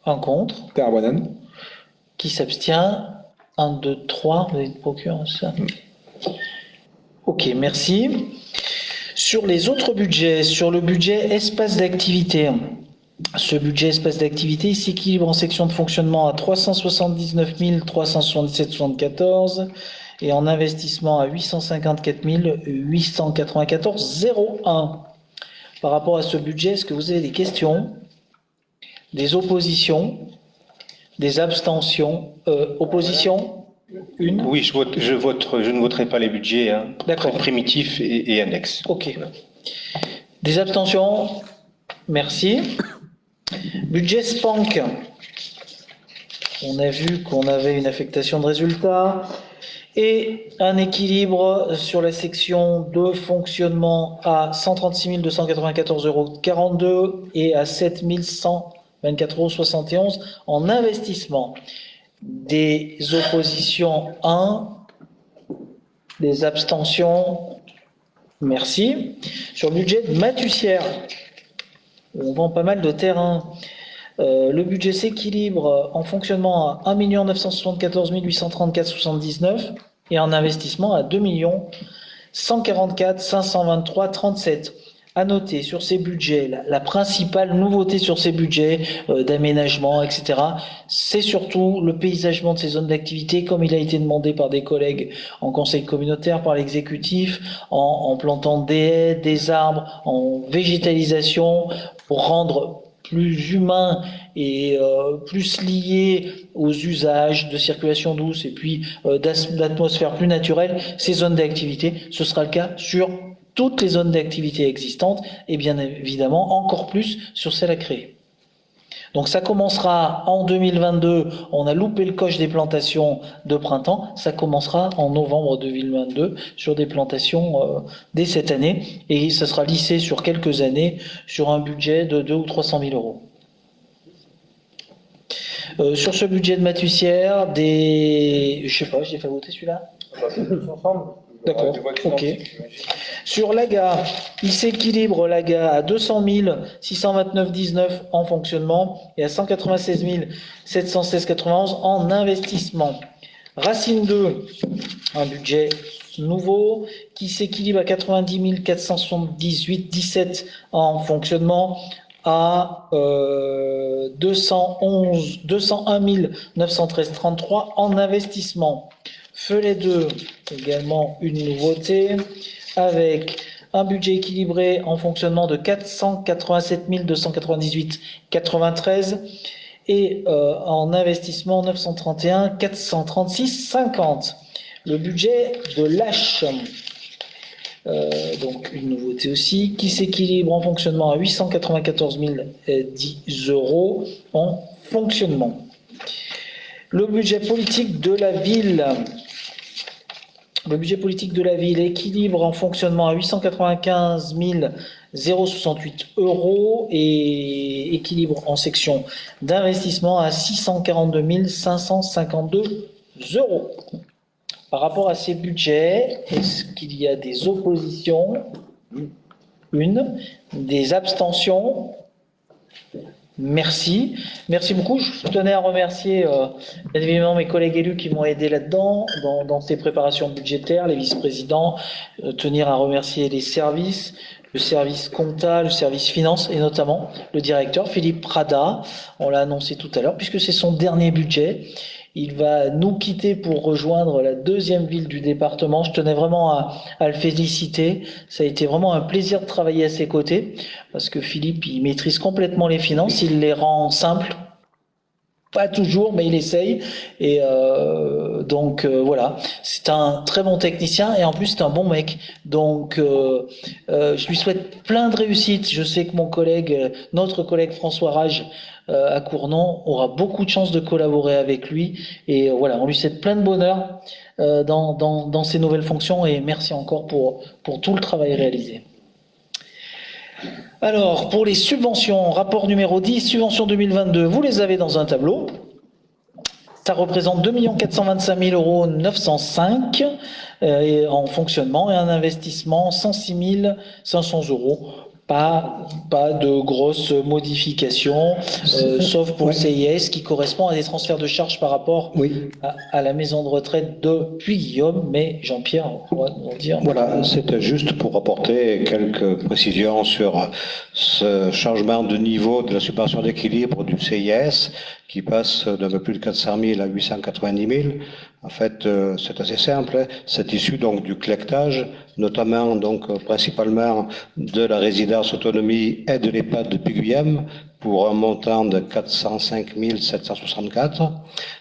Un contre? Terwanan. Qui s'abstient? 1, 2, 3. Vous avez une procure, ça? Ok, merci. Sur les autres budgets, sur le budget espace d'activité, ce budget espace d'activité s'équilibre en section de fonctionnement à 379 377,74 et en investissement à 854 894,01. Par rapport à ce budget, est-ce que vous avez des questions, des oppositions, des abstentions? Opposition? Une? Oui, je ne voterai pas les budgets, D'accord. Très primitifs et annexes. Ok. Des abstentions? Merci. Budget SPANC. On a vu qu'on avait une affectation de résultats et un équilibre sur la section de fonctionnement à 136 294,42 € et à 7 124,71 € en investissement. Des oppositions 1, des abstentions, merci. Sur le budget de Batussière, on vend pas mal de terrain. Le budget s'équilibre en fonctionnement à 1 974 834,79 et en investissement à 2 144 523,37. À noter sur ces budgets, la principale nouveauté sur ces budgets d'aménagement, etc., c'est surtout le paysagement de ces zones d'activité, comme il a été demandé par des collègues en conseil communautaire, par l'exécutif, en plantant des haies, des arbres, en végétalisation, pour rendre plus humain et plus lié aux usages de circulation douce et puis d'atmosphère plus naturelle, ces zones d'activité. Ce sera le cas sur toutes les zones d'activité existantes et bien évidemment encore plus sur celles à créer. Donc ça commencera en 2022, on a loupé le coche des plantations de printemps, ça commencera en novembre 2022 sur des plantations dès cette année, et ça sera lissé sur quelques années sur un budget de 200 ou 300 000 euros. Sur ce budget de Matussière, je sais pas, j'ai fait voter celui-là. D'accord, ok. Sur l'AGA, il s'équilibre l'AGA à 200 629,19 en fonctionnement et à 196 716,91 en investissement. Racine 2, un budget nouveau qui s'équilibre à 90 478,17 en fonctionnement, à 201 913,33 en investissement. Feuillet 2, également une nouveauté, avec un budget équilibré en fonctionnement de 487 298,93 et en investissement 931 436,50. Le budget de l'H, donc une nouveauté aussi, qui s'équilibre en fonctionnement à 894 010 euros en fonctionnement. Le budget politique de la ville. Le budget politique de la ville équilibre en fonctionnement à 895 068 euros et équilibre en section d'investissement à 642 552 euros. Par rapport à ces budgets, est-ce qu'il y a des oppositions? Une. Des abstentions? Merci. Merci beaucoup. Je tenais à remercier bien évidemment mes collègues élus qui m'ont aidé là-dedans, dans ces préparations budgétaires, les vice-présidents, tenir à remercier les services, le service compta, le service finance et notamment le directeur Philippe Prada. On l'a annoncé tout à l'heure puisque c'est son dernier budget. Il va nous quitter pour rejoindre la deuxième ville du département. Je tenais vraiment à le féliciter. Ça a été vraiment un plaisir de travailler à ses côtés parce que Philippe, il maîtrise complètement les finances. Il les rend simples. Pas toujours, mais il essaye. Et donc voilà, c'est un très bon technicien et en plus c'est un bon mec. Donc je lui souhaite plein de réussite. Je sais que notre collègue François Rage à Cournon aura beaucoup de chance de collaborer avec lui. Et voilà, on lui souhaite plein de bonheur dans ses nouvelles fonctions et merci encore pour tout le travail réalisé. Alors, pour les subventions, rapport numéro 10, subventions 2022, vous les avez dans un tableau. Ça représente 2 425 905 € en fonctionnement et un investissement 106 500 €. Pas de grosses modifications, sauf pour le CIS qui correspond à des transferts de charges par rapport à la maison de retraite de Puy-Guillaume. Mais Jean-Pierre pourra nous dire. Voilà, c'était juste pour apporter quelques précisions sur ce changement de niveau de la subvention d'équilibre du CIS qui passe d'un peu plus de 400 000 à 890 000. En fait, c'est assez simple. C'est issu donc du collectage, notamment donc principalement de la résidence autonomie et de l'EHPAD de Puy-Guillaume pour un montant de 405 764.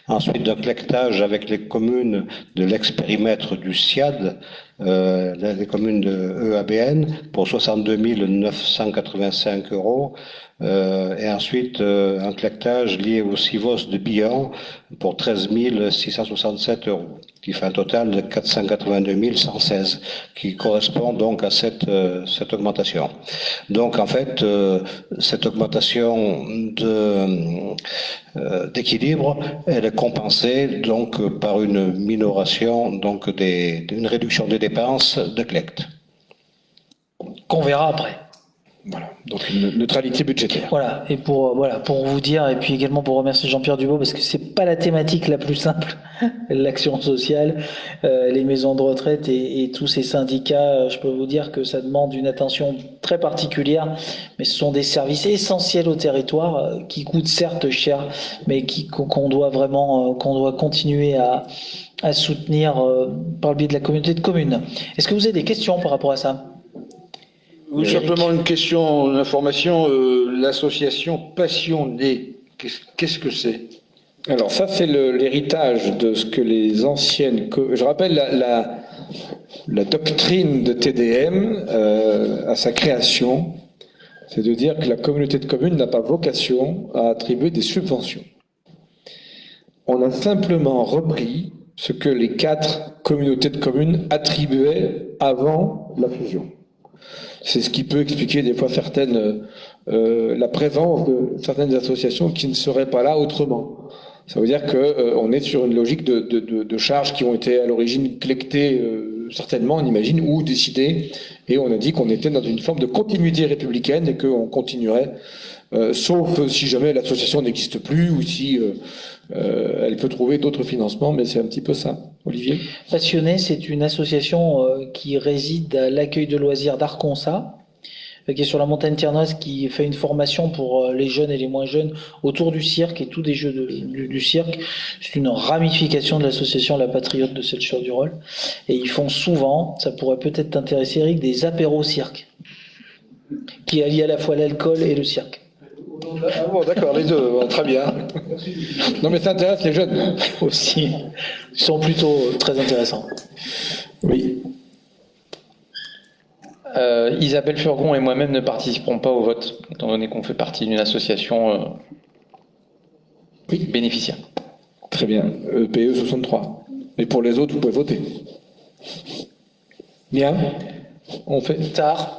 Ensuite, d'un collectage avec les communes de l'expérimètre du SIAD, les communes de EABN pour 62 985 €. Et ensuite un collectage lié au CIVOS de Billon pour 13 667 €, qui fait un total de 482 116, qui correspond donc à cette augmentation. Donc en fait, cette augmentation d'équilibre, elle est compensée donc par une minoration, donc une réduction des dépenses de collecte. Qu'on verra après. Voilà, donc une neutralité budgétaire. Voilà, et pour vous dire, et puis également pour remercier Jean-Pierre Dubois, parce que c'est pas la thématique la plus simple, l'action sociale, les maisons de retraite et tous ces syndicats, je peux vous dire que ça demande une attention très particulière, mais ce sont des services essentiels au territoire, qui coûtent certes cher, mais qu'on doit continuer à soutenir par le biais de la communauté de communes. Est-ce que vous avez des questions par rapport à ça ? Oui, simplement une question, une information. L'association Passion Née, qu'est-ce que c'est? Alors ça, c'est l'héritage de ce que les anciennes... Je rappelle la doctrine de TDM à sa création. c'est de dire que la communauté de communes n'a pas vocation à attribuer des subventions. On a simplement repris ce que les 4 communautés de communes attribuaient avant la fusion. C'est ce qui peut expliquer des fois la présence de certaines associations qui ne seraient pas là autrement. Ça veut dire qu'on est sur une logique de charges qui ont été à l'origine collectées certainement, on imagine, ou décidées, et on a dit qu'on était dans une forme de continuité républicaine et qu'on continuerait, sauf si jamais l'association n'existe plus ou si elle peut trouver d'autres financements, mais c'est un petit peu ça. Olivier ? Passionné, c'est une association qui réside à l'accueil de loisirs d'Arconsa, qui est sur la montagne tiernoise, qui fait une formation pour les jeunes et les moins jeunes autour du cirque et tous des jeux du cirque. C'est une ramification de l'association La Patriote de Seltz-sur-du-Rôle. Et ils font souvent, ça pourrait peut-être t'intéresser Eric, des apéros cirque, qui allient à la fois l'alcool et le cirque. Ah bon, d'accord, les deux, bon, très bien. Non mais ça intéresse les jeunes. Aussi, ils sont plutôt très intéressants. Oui. Isabelle Furgon et moi-même ne participerons pas au vote, étant donné qu'on fait partie d'une association bénéficiaire. Très bien. PE 63. Et pour les autres, vous pouvez voter. Bien. On fait Tard.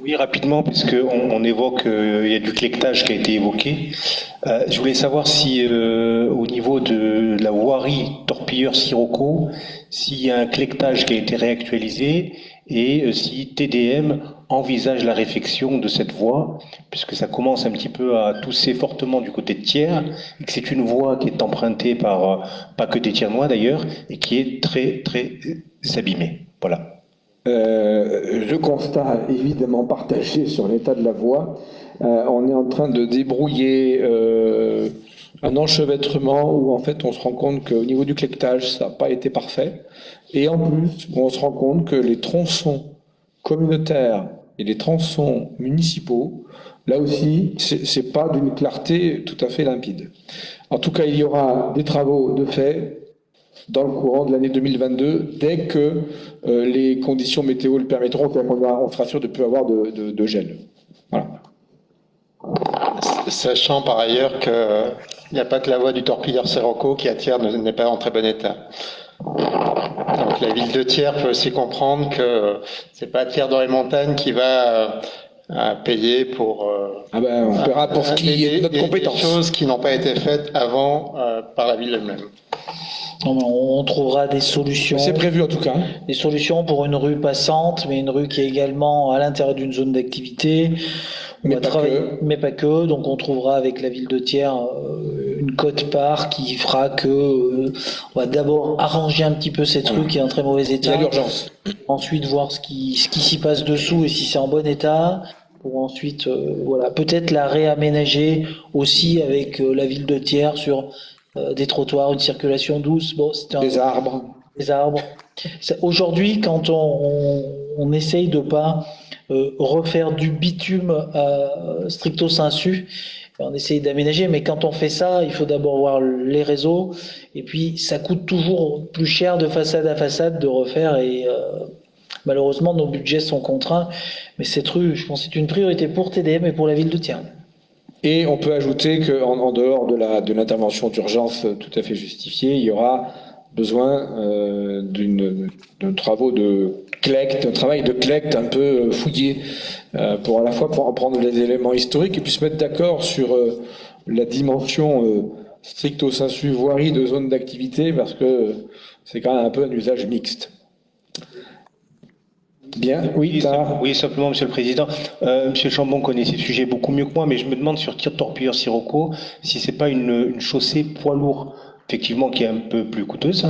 Oui, rapidement, puisqu'on évoque, il y a du clectage qui a été évoqué. Je voulais savoir si, au niveau de la voirie Torpilleur-Sirocco, s'il y a un clectage qui a été réactualisé et si TDM envisage la réfection de cette voie, puisque ça commence un petit peu à tousser fortement du côté de Thiers, et que c'est une voie qui est empruntée par, pas que des Thiernois d'ailleurs, et qui est très, très abîmée. Voilà. Le constat évidemment partagé sur l'état de la voie. On est en train de débrouiller un enchevêtrement où en fait on se rend compte qu'au niveau du clectage ça n'a pas été parfait, et en plus on se rend compte que les tronçons communautaires et les tronçons municipaux, là aussi c'est pas d'une clarté tout à fait limpide. En tout cas, il y aura des travaux de fait dans le courant de l'année 2022, dès que les conditions météo le permettront, on sera sûr de ne plus avoir de gel. Voilà. Sachant par ailleurs qu'il n'y a pas que la voie du Torpilleur-Sirocco qui à Thiers n'est pas en très bon état. Donc la ville de Thiers peut aussi comprendre que c'est pas Thiers dans les montagnes qui va payer pour on paiera pour ce qui est de notre compétence. Des choses qui n'ont pas été faites avant par la ville elle-même. On trouvera des solutions. C'est prévu en tout cas. Des solutions pour une rue passante, mais une rue qui est également à l'intérieur d'une zone d'activité. Mais pas que. Donc on trouvera avec la ville de Thiers une quote-part qui fera que on va d'abord arranger un petit peu cette rue qui est en très mauvais état. Il y a l'urgence. Ensuite voir ce qui s'y passe dessous et si c'est en bon état. Pour ensuite peut-être la réaménager aussi avec la ville de Thiers sur des trottoirs, une circulation douce. Des arbres. Des arbres. Aujourd'hui, quand on essaye de pas refaire du bitume stricto sensu, on essaye d'aménager, mais quand on fait ça, il faut d'abord voir les réseaux, et puis ça coûte toujours plus cher de façade à façade de refaire, et malheureusement nos budgets sont contraints, mais cette rue, je pense, c'est une priorité pour TDM et pour la ville de Thiers. Et on peut ajouter qu'en dehors de l'intervention d'urgence tout à fait justifiée, il y aura besoin de travaux de collecte, un travail de collecte un peu fouillé pour à la fois pour prendre les éléments historiques et puis se mettre d'accord sur la dimension stricto sensu voirie de zone d'activité, parce que c'est quand même un peu un usage mixte. Bien, oui, simplement, Monsieur le Président. Monsieur Chambon connaît ces sujets beaucoup mieux que moi, mais je me demande sur Torpilleur-Sirocco si c'est pas une chaussée poids lourd, effectivement, qui est un peu plus coûteuse,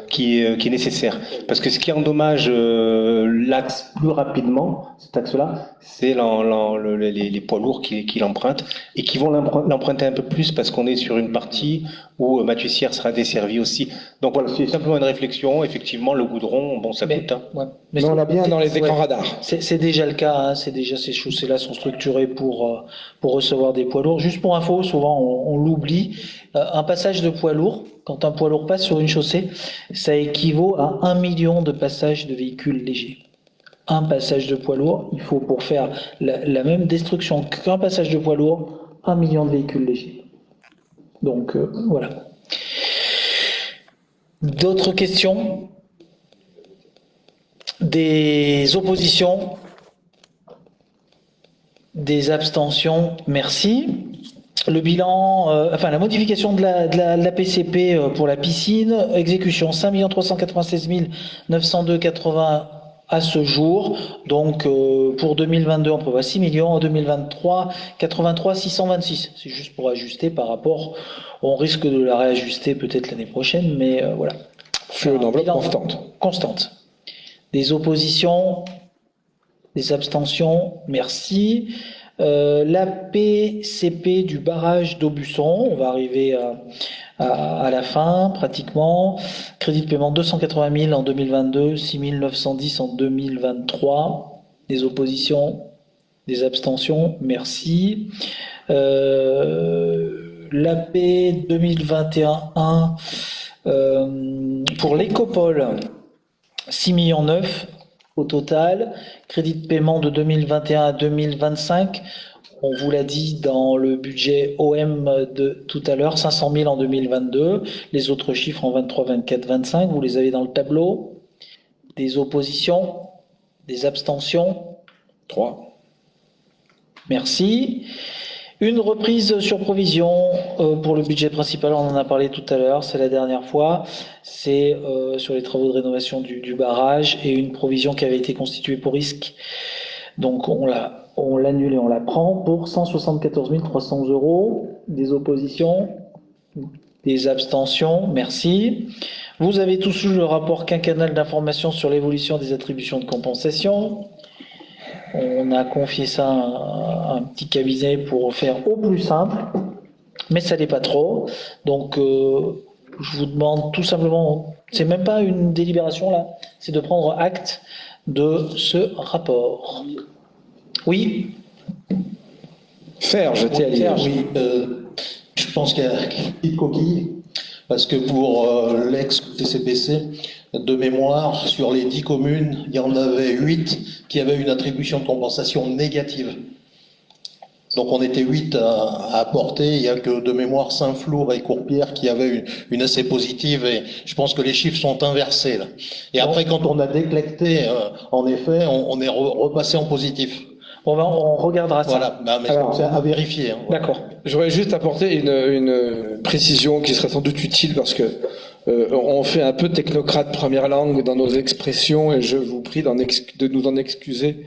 qui est nécessaire. Parce que ce qui endommage l'axe plus rapidement, cet axe-là, c'est les poids lourds qui l'empruntent et qui vont l'emprunter un peu plus parce qu'on est sur une partie où Mathussière sera desservi aussi. Donc voilà, c'est simplement une réflexion. Effectivement, le goudron, ça coûte. Mais on l'a bien dans les écrans radars. C'est déjà le cas. C'est déjà, ces chaussées-là sont structurées pour recevoir des poids lourds. Juste pour info, souvent on l'oublie. Un passage de poids lourd, quand un poids lourd passe sur une chaussée, ça équivaut à 1 million de passages de véhicules légers. un passage de poids lourd, il faut pour faire la même destruction qu'un passage de poids lourd, 1 million de véhicules légers. Donc voilà. D'autres questions? Des oppositions? Des abstentions? Merci. Le bilan, la modification de la PCP pour la piscine, exécution 5 396 902,80 à ce jour. Donc pour 2022, on prévoit 6 millions, en 2023, 83 626. C'est juste pour ajuster par rapport, on risque de la réajuster peut-être l'année prochaine, mais voilà. Sur une enveloppe constante. Constante. Des oppositions, des abstentions, merci. La PCP du barrage d'Aubusson, on va arriver à la fin pratiquement. Crédit de paiement 280 000 en 2022, 6 910 en 2023. Des oppositions, des abstentions, merci. L'AP 2021-1 pour l'Écopole, 6 millions 9 au total. Crédit de paiement de 2021 à 2025, on vous l'a dit dans le budget OM de tout à l'heure, 500 000 en 2022. Les autres chiffres en 23, 24, 25, vous les avez dans le tableau. Des oppositions, des abstentions? 3. Merci. Une reprise sur provision pour le budget principal, on en a parlé tout à l'heure, c'est la dernière fois. C'est sur les travaux de rénovation du barrage et une provision qui avait été constituée pour risque. Donc on l'annule et on la prend pour 174 300 €. Des oppositions, des abstentions, merci. Vous avez tous eu le rapport quinquennal d'information sur l'évolution des attributions de compensation. On a confié ça à un petit cabinet pour faire au plus simple, mais ça n'est pas trop. Donc, je vous demande tout simplement, c'est même pas une délibération là, c'est de prendre acte de ce rapport. Oui. Serge, t'es à dire. Oui, je pense qu'il y a une petite coquille, parce que pour l'ex-TCPC, de mémoire, sur les 10 communes, il y en avait 8 qui avaient une attribution de compensation négative. Donc on était 8 à apporter, il n'y a que de mémoire Saint-Flour et Courpierre qui avaient une assez positive, et je pense que les chiffres sont inversés là. Et après, quand on a déclecté, en effet, on est repassé en positif. On regardera ça. Voilà, mais c'est à vérifier. Hein. D'accord. Je voudrais juste apporter une précision qui serait sans doute utile parce que on fait un peu technocrate première langue dans nos expressions et je vous prie de nous en excuser.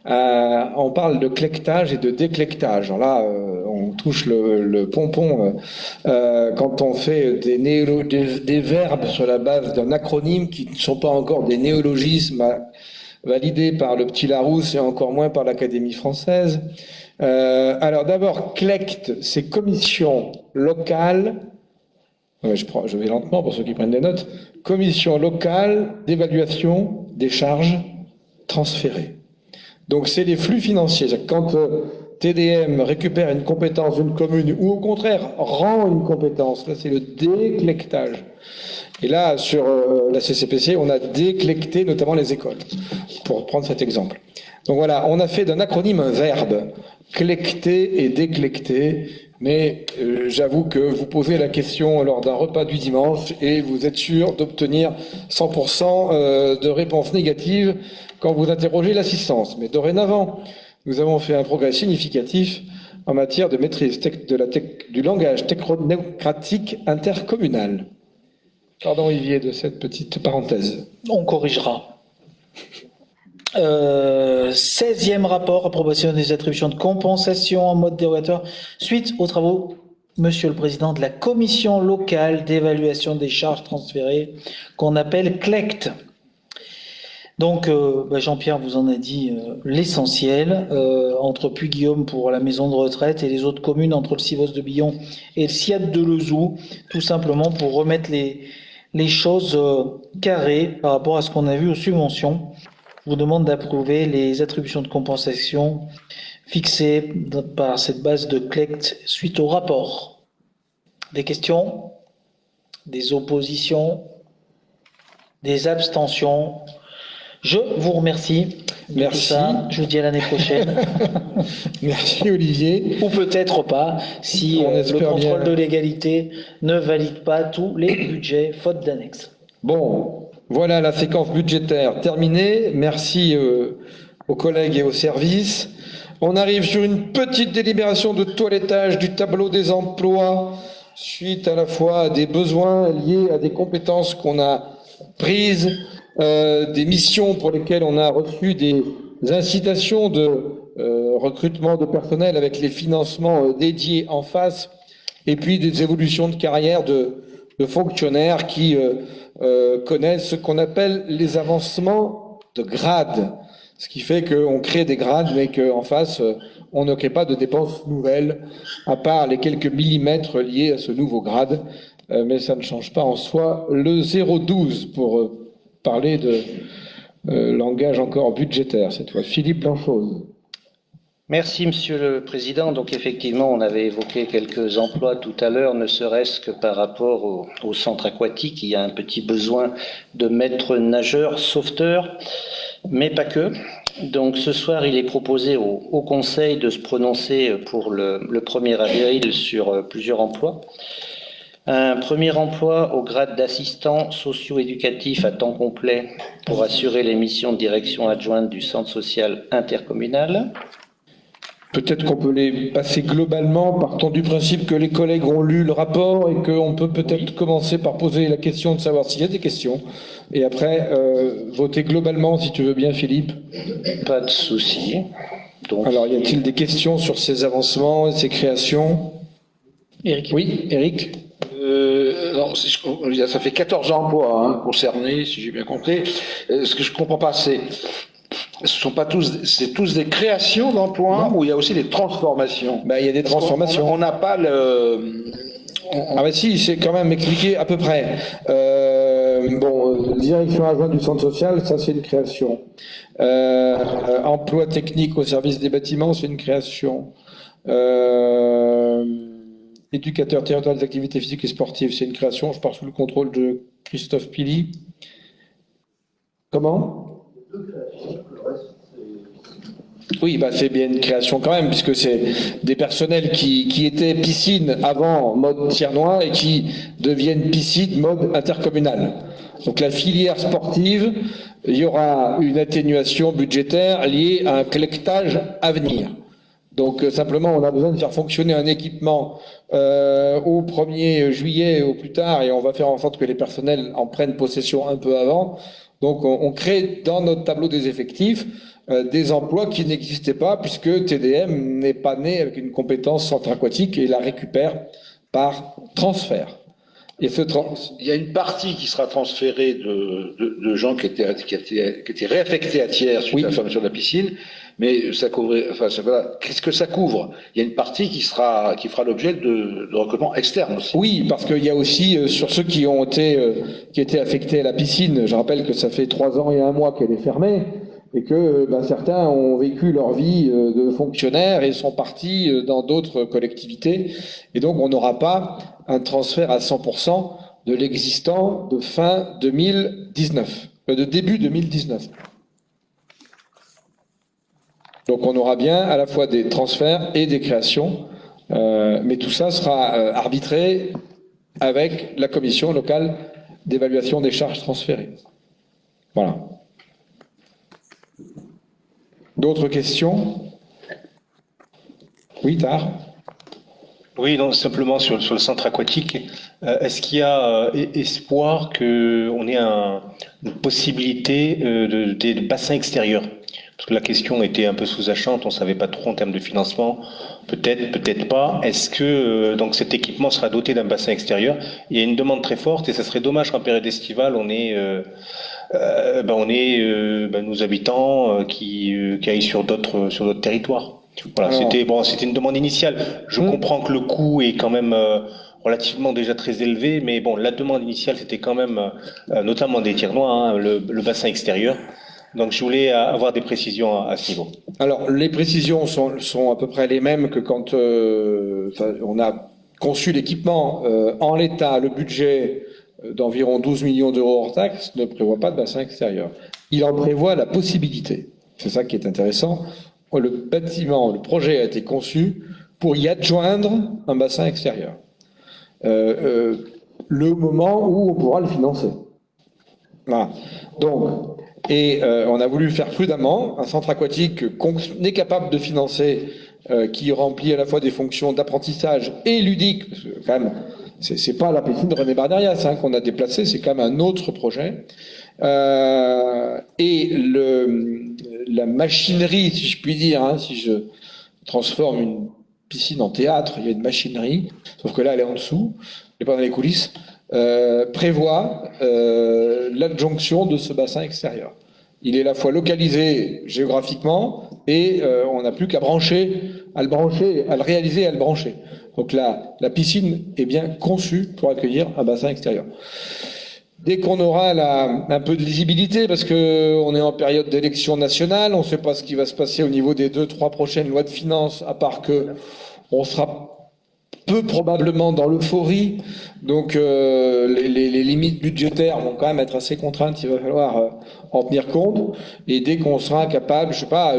On parle de clectage et de déclectage. Alors là, on touche le pompon quand on fait des verbes sur la base d'un acronyme qui ne sont pas encore des néologismes validés par le petit Larousse et encore moins par l'Académie française. Alors d'abord, CLECT, c'est Commission locale. Je vais lentement pour ceux qui prennent des notes. Commission locale d'évaluation des charges transférées. Donc c'est les flux financiers. Quand TDM récupère une compétence d'une commune ou au contraire rend une compétence, là c'est le déclectage. Et là sur la CCPC, on a déclecté notamment les écoles, pour prendre cet exemple. Donc voilà, on a fait d'un acronyme un verbe, clecter et déclecter. Mais j'avoue que vous posez la question lors d'un repas du dimanche et vous êtes sûr d'obtenir 100% de réponses négatives quand vous interrogez l'assistance. Mais dorénavant, nous avons fait un progrès significatif en matière de maîtrise du langage technocratique intercommunal. Pardon Olivier de cette petite parenthèse. On corrigera. 16e rapport, approbation des attributions de compensation en mode dérogatoire suite aux travaux, Monsieur le Président, de la Commission locale d'évaluation des charges transférées qu'on appelle CLECT. Donc, Jean-Pierre vous en a dit l'essentiel. Entre Puy-Guillaume pour la maison de retraite et les autres communes entre le Civos de Billon et le SIAD de Lezou, tout simplement pour remettre les choses carrées par rapport à ce qu'on a vu aux subventions. Je vous demande d'approuver les attributions de compensation fixées par cette base de CLECT suite au rapport. Des questions? Des oppositions? Des abstentions? Je vous remercie. Merci. Tout ça, je vous dis à l'année prochaine. Merci Olivier. Ou peut-être pas, si On le espère contrôle bien. de légalité ne valide pas tous les budgets, faute d'annexe. Bon, voilà la séquence budgétaire terminée. Merci aux collègues et aux services. On arrive sur une petite délibération de toilettage du tableau des emplois suite à la fois à des besoins liés à des compétences qu'on a prises, des missions pour lesquelles on a reçu des incitations de recrutement de personnel avec les financements dédiés en face, et puis des évolutions de carrière de fonctionnaires qui connaissent ce qu'on appelle les avancements de grade. Ce qui fait qu'on crée des grades, mais qu'en face, on ne crée pas de dépenses nouvelles, à part les quelques millimètres liés à ce nouveau grade. Mais ça ne change pas en soi le 0,12 pour parler de langage encore budgétaire cette fois. Philippe Blanchose. Merci, Monsieur le Président. Donc effectivement, on avait évoqué quelques emplois tout à l'heure, ne serait-ce que par rapport au centre aquatique. Il y a un petit besoin de maîtres nageurs, sauveteurs, mais pas que. Donc ce soir, il est proposé au Conseil de se prononcer pour le 1er avril sur plusieurs emplois. Un premier emploi au grade d'assistant socio-éducatif à temps complet pour assurer les missions de direction adjointe du centre social intercommunal. Peut-être qu'on peut les passer globalement, partant du principe que les collègues ont lu le rapport et qu'on peut peut-être commencer par poser la question de savoir s'il y a des questions. Et après, voter globalement, si tu veux bien, Philippe. Pas de souci. Donc, alors, y a-t-il des questions sur ces avancements et ces créations? Eric. Oui, Eric. Alors, ça fait 14 emplois concernés, si j'ai bien compris. Ce que je ne comprends pas, c'est tous des créations d'emplois ou il y a aussi des transformations? Il y a des transformations. On n'a pas le... Ah bah si, c'est quand même expliqué à peu près. Direction adjointe du centre social, ça c'est une création. Emploi technique au service des bâtiments, c'est une création. Éducateur territorial des activités physiques et sportives, c'est une création. Je pars sous le contrôle de Christophe Pili. Comment ? Oui, c'est bien une création quand même, puisque c'est des personnels qui étaient piscine avant mode Tiernois et qui deviennent piscine mode intercommunal. Donc la filière sportive, il y aura une atténuation budgétaire liée à un collectage à venir. Donc simplement, on a besoin de faire fonctionner un équipement au 1er juillet au plus tard, et on va faire en sorte que les personnels en prennent possession un peu avant. Donc on crée dans notre tableau des effectifs des emplois qui n'existaient pas, puisque TDM n'est pas né avec une compétence centre aquatique et la récupère par transfert. Et il y a une partie qui sera transférée de gens qui étaient réaffectés à tiers suite à la fermeture de la piscine, mais ça couvrait, qu'est-ce que ça couvre? Il y a une partie qui fera l'objet de recrutement externe aussi. Oui, parce qu'il y a aussi sur ceux qui étaient affectés à la piscine, je rappelle que ça fait 3 ans et 1 mois qu'elle est fermée, et que certains ont vécu leur vie de fonctionnaires et sont partis dans d'autres collectivités. Et donc, on n'aura pas un transfert à 100% de l'existant de fin 2019, de début 2019. Donc, on aura bien à la fois des transferts et des créations, mais tout ça sera arbitré avec la commission locale d'évaluation des charges transférées. Voilà. D'autres questions? Oui, Tard. Oui, non, simplement sur le centre aquatique, est-ce qu'il y a espoir qu'on ait une possibilité des bassins extérieurs? Parce que la question était un peu sous-jacente, on ne savait pas trop en termes de financement, peut-être, peut-être pas. Est-ce que donc cet équipement sera doté d'un bassin extérieur? Il y a une demande très forte et ça serait dommage qu'en période estivale, on ait nos habitants qui aillent sur d'autres territoires. Voilà, c'était une demande initiale. Je comprends que le coût est quand même relativement déjà très élevé, mais bon, la demande initiale c'était quand même, notamment des Tiernois, le bassin extérieur. Donc je voulais avoir des précisions à ce niveau. Alors les précisions sont à peu près les mêmes que quand on a conçu l'équipement. En l'état, le budget d'environ 12 millions d'euros hors taxes ne prévoit pas de bassin extérieur. Il en prévoit la possibilité. C'est ça qui est intéressant. Le bâtiment, le projet a été conçu pour y adjoindre un bassin extérieur. Le moment où on pourra le financer. Voilà. Donc, on a voulu faire prudemment un centre aquatique qu'on est capable de financer, qui remplit à la fois des fonctions d'apprentissage et ludique, parce que quand même, c'est pas la piscine de René Bernérias qu'on a déplacée, c'est quand même un autre projet. Et la machinerie, si je puis dire, si je transforme une piscine en théâtre, il y a une machinerie, sauf que là elle est en dessous, elle n'est pas dans les coulisses, prévoit l'adjonction de ce bassin extérieur. Il est à la fois localisé géographiquement et on n'a plus qu'à le réaliser et à le brancher. Donc la piscine est bien conçue pour accueillir un bassin extérieur. Dès qu'on aura un peu de lisibilité, parce qu'on est en période d'élection nationale, on ne sait pas ce qui va se passer au niveau des 2-3 prochaines lois de finances, à part que on sera peu probablement dans l'euphorie, donc les limites budgétaires vont quand même être assez contraintes, il va falloir en tenir compte, et dès qu'on sera capable, je sais pas,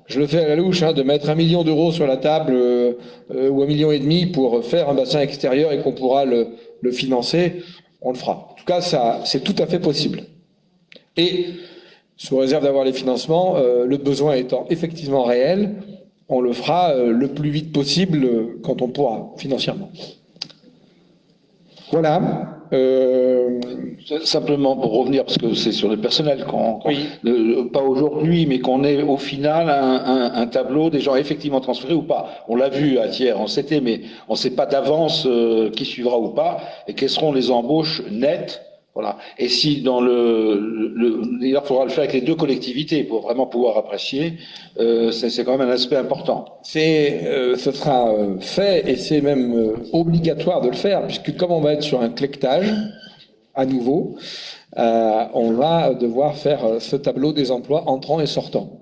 je le fais à la louche, de mettre 1 million d'euros sur la table ou 1,5 million pour faire un bassin extérieur et qu'on pourra le financer, on le fera. En tout cas, ça, c'est tout à fait possible. Et sous réserve d'avoir les financements, le besoin étant effectivement réel, on le fera le plus vite possible quand on pourra, financièrement. Voilà. Simplement pour revenir, parce que c'est sur le personnel, pas aujourd'hui, mais qu'on ait au final un tableau des gens effectivement transférés ou pas. On l'a vu à Thiers en CT, mais on ne sait pas d'avance qui suivra ou pas, et quelles seront les embauches nettes. Voilà. Et si d'ailleurs, il faudra le faire avec les deux collectivités pour vraiment pouvoir apprécier, c'est quand même un aspect important. Ce sera fait et c'est même obligatoire de le faire, puisque comme on va être sur un clectage, à nouveau, on va devoir faire ce tableau des emplois entrants et sortants.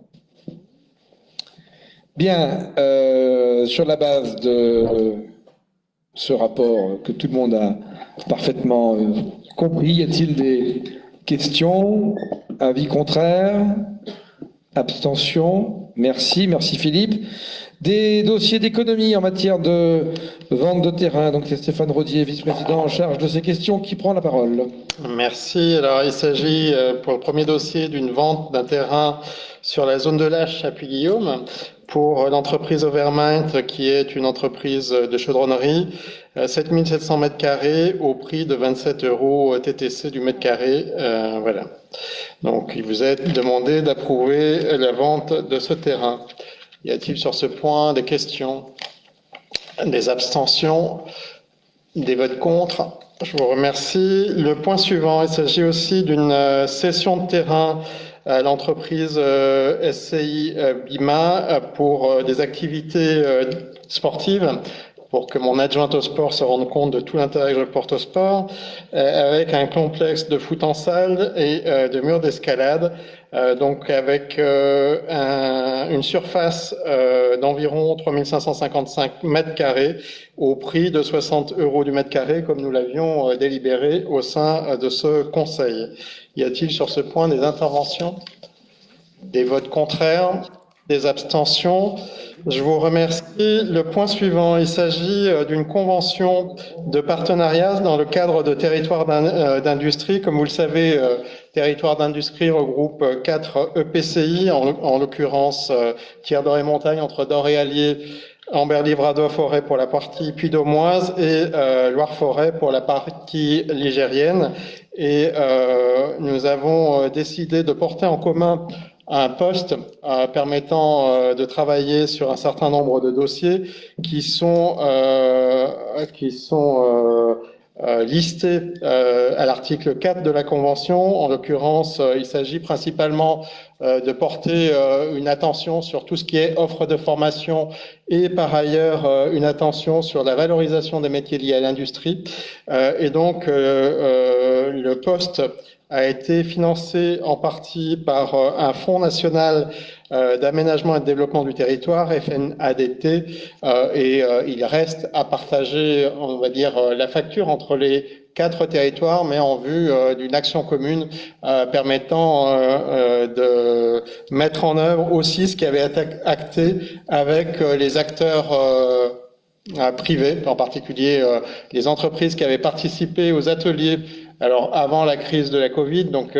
Bien, sur la base de ce rapport que tout le monde a parfaitement compris, y a-t-il des questions? Avis contraire? Abstention? Merci Philippe. Des dossiers d'économie en matière de vente de terrain. Donc c'est Stéphane Rodier, vice-président en charge de ces questions, qui prend la parole. Merci. Alors il s'agit pour le premier dossier d'une vente d'un terrain sur la zone de Lâche à Puy-Guillaume pour l'entreprise Overmind, qui est une entreprise de chaudronnerie, 7700 mètres carrés au prix de 27 € TTC du mètre carré. Voilà. Donc il vous est demandé d'approuver la vente de ce terrain. Y a-t-il sur ce point des questions, des abstentions, des votes contre? Je vous remercie. Le point suivant, il s'agit aussi d'une cession de terrain à l'entreprise SCI Bima pour des activités sportives, pour que mon adjointe au sport se rende compte de tout l'intérêt que je porte au sport, avec un complexe de foot en salle et de murs d'escalade, donc avec une surface d'environ 3555 mètres carrés au prix de 60 € du mètre carré, comme nous l'avions délibéré au sein de ce conseil. Y a-t-il sur ce point des interventions, des votes contraires, des abstentions? Je vous remercie. Le point suivant, il s'agit d'une convention de partenariat dans le cadre de territoire d'industrie. Comme vous le savez, territoire d'industrie regroupe 4 EPCI, en l'occurrence Thiers-Doré-Montagne entre Dor et Allier, Amber-Livradois-Forêt pour la partie puy-de-Dômoise et Loire-Forêt pour la partie ligérienne. Et nous avons décidé de porter en commun un poste permettant de travailler sur un certain nombre de dossiers qui sont listés à l'article 4 de la Convention. En l'occurrence, il s'agit principalement de porter une attention sur tout ce qui est offre de formation et par ailleurs une attention sur la valorisation des métiers liés à l'industrie. Et donc, le poste a été financé en partie par un fonds national d'aménagement et de développement du territoire, FNADT, et il reste à partager, on va dire, la facture entre les 4 territoires, mais en vue d'une action commune permettant de mettre en œuvre aussi ce qui avait été acté avec les acteurs privés, en particulier les entreprises qui avaient participé aux ateliers. Alors avant la crise de la Covid, donc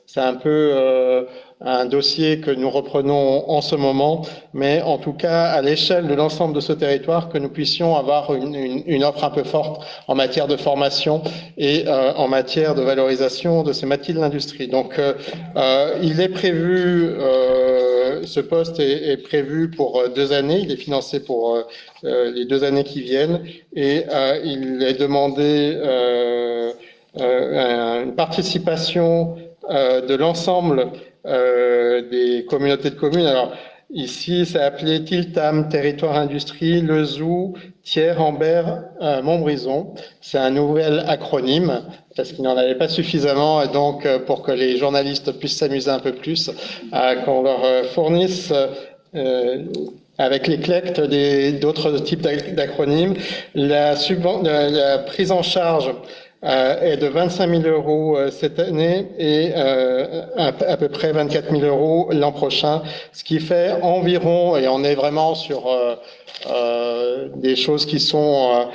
c'est un peu un dossier que nous reprenons en ce moment, mais en tout cas à l'échelle de l'ensemble de ce territoire, que nous puissions avoir une offre un peu forte en matière de formation et en matière de valorisation de ces métiers de l'industrie. Donc il est prévu, ce poste est prévu pour 2 années, il est financé pour les 2 années qui viennent, et il est demandé une participation de l'ensemble des communautés de communes. Alors ici, c'est appelé TILTAM, Territoire Industrie, Lezou, Thiers, Ambert, Montbrison. C'est un nouvel acronyme parce qu'il n'en avait pas suffisamment, et donc pour que les journalistes puissent s'amuser un peu plus, qu'on leur fournisse avec l'éclecte d'autres types d'acronymes. La prise en charge est de 25 000 euros cette année et à peu près 24 000 euros l'an prochain, ce qui fait environ, et on est vraiment sur des choses qui seront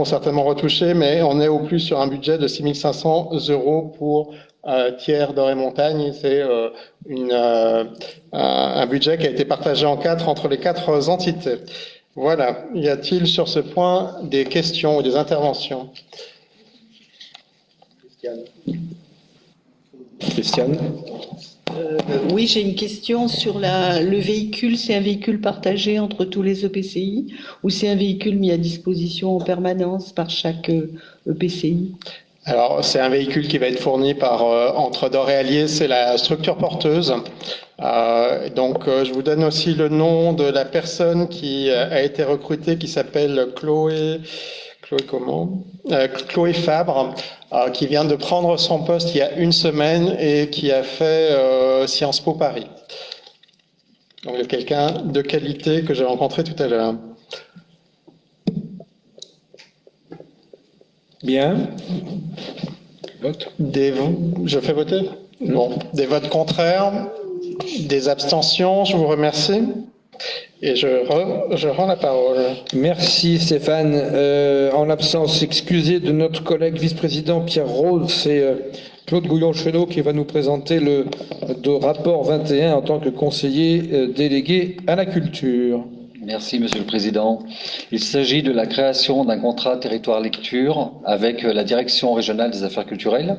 certainement retouchées, mais on est au plus sur un budget de 6 500 euros pour Thiers, Dore et Montagne. C'est un budget qui a été partagé en 4 entre les 4 entités. Voilà. Y a-t-il sur ce point des questions ou des interventions? Christiane. Oui, j'ai une question sur le véhicule. C'est un véhicule partagé entre tous les EPCI ou c'est un véhicule mis à disposition en permanence par chaque EPCI? Alors, c'est un véhicule qui va être fourni par entre Dore et Allier, c'est la structure porteuse. Donc, je vous donne aussi le nom de la personne qui a été recrutée, qui s'appelle Chloé Fabre, qui vient de prendre son poste il y a 1 semaine et qui a fait Sciences Po Paris. Donc, quelqu'un de qualité que j'ai rencontré tout à l'heure. Bien. Vote. Je fais voter? Bon. Des votes contraires? Des abstentions? Je vous remercie. Et je rends la parole. Merci Stéphane. En l'absence excusée de notre collègue vice-président Pierre Rose, c'est Claude Gouillon-Chenot qui va nous présenter le rapport 21 en tant que conseiller délégué à la culture. Merci Monsieur le Président. Il s'agit de la création d'un contrat territoire lecture avec la Direction régionale des affaires culturelles.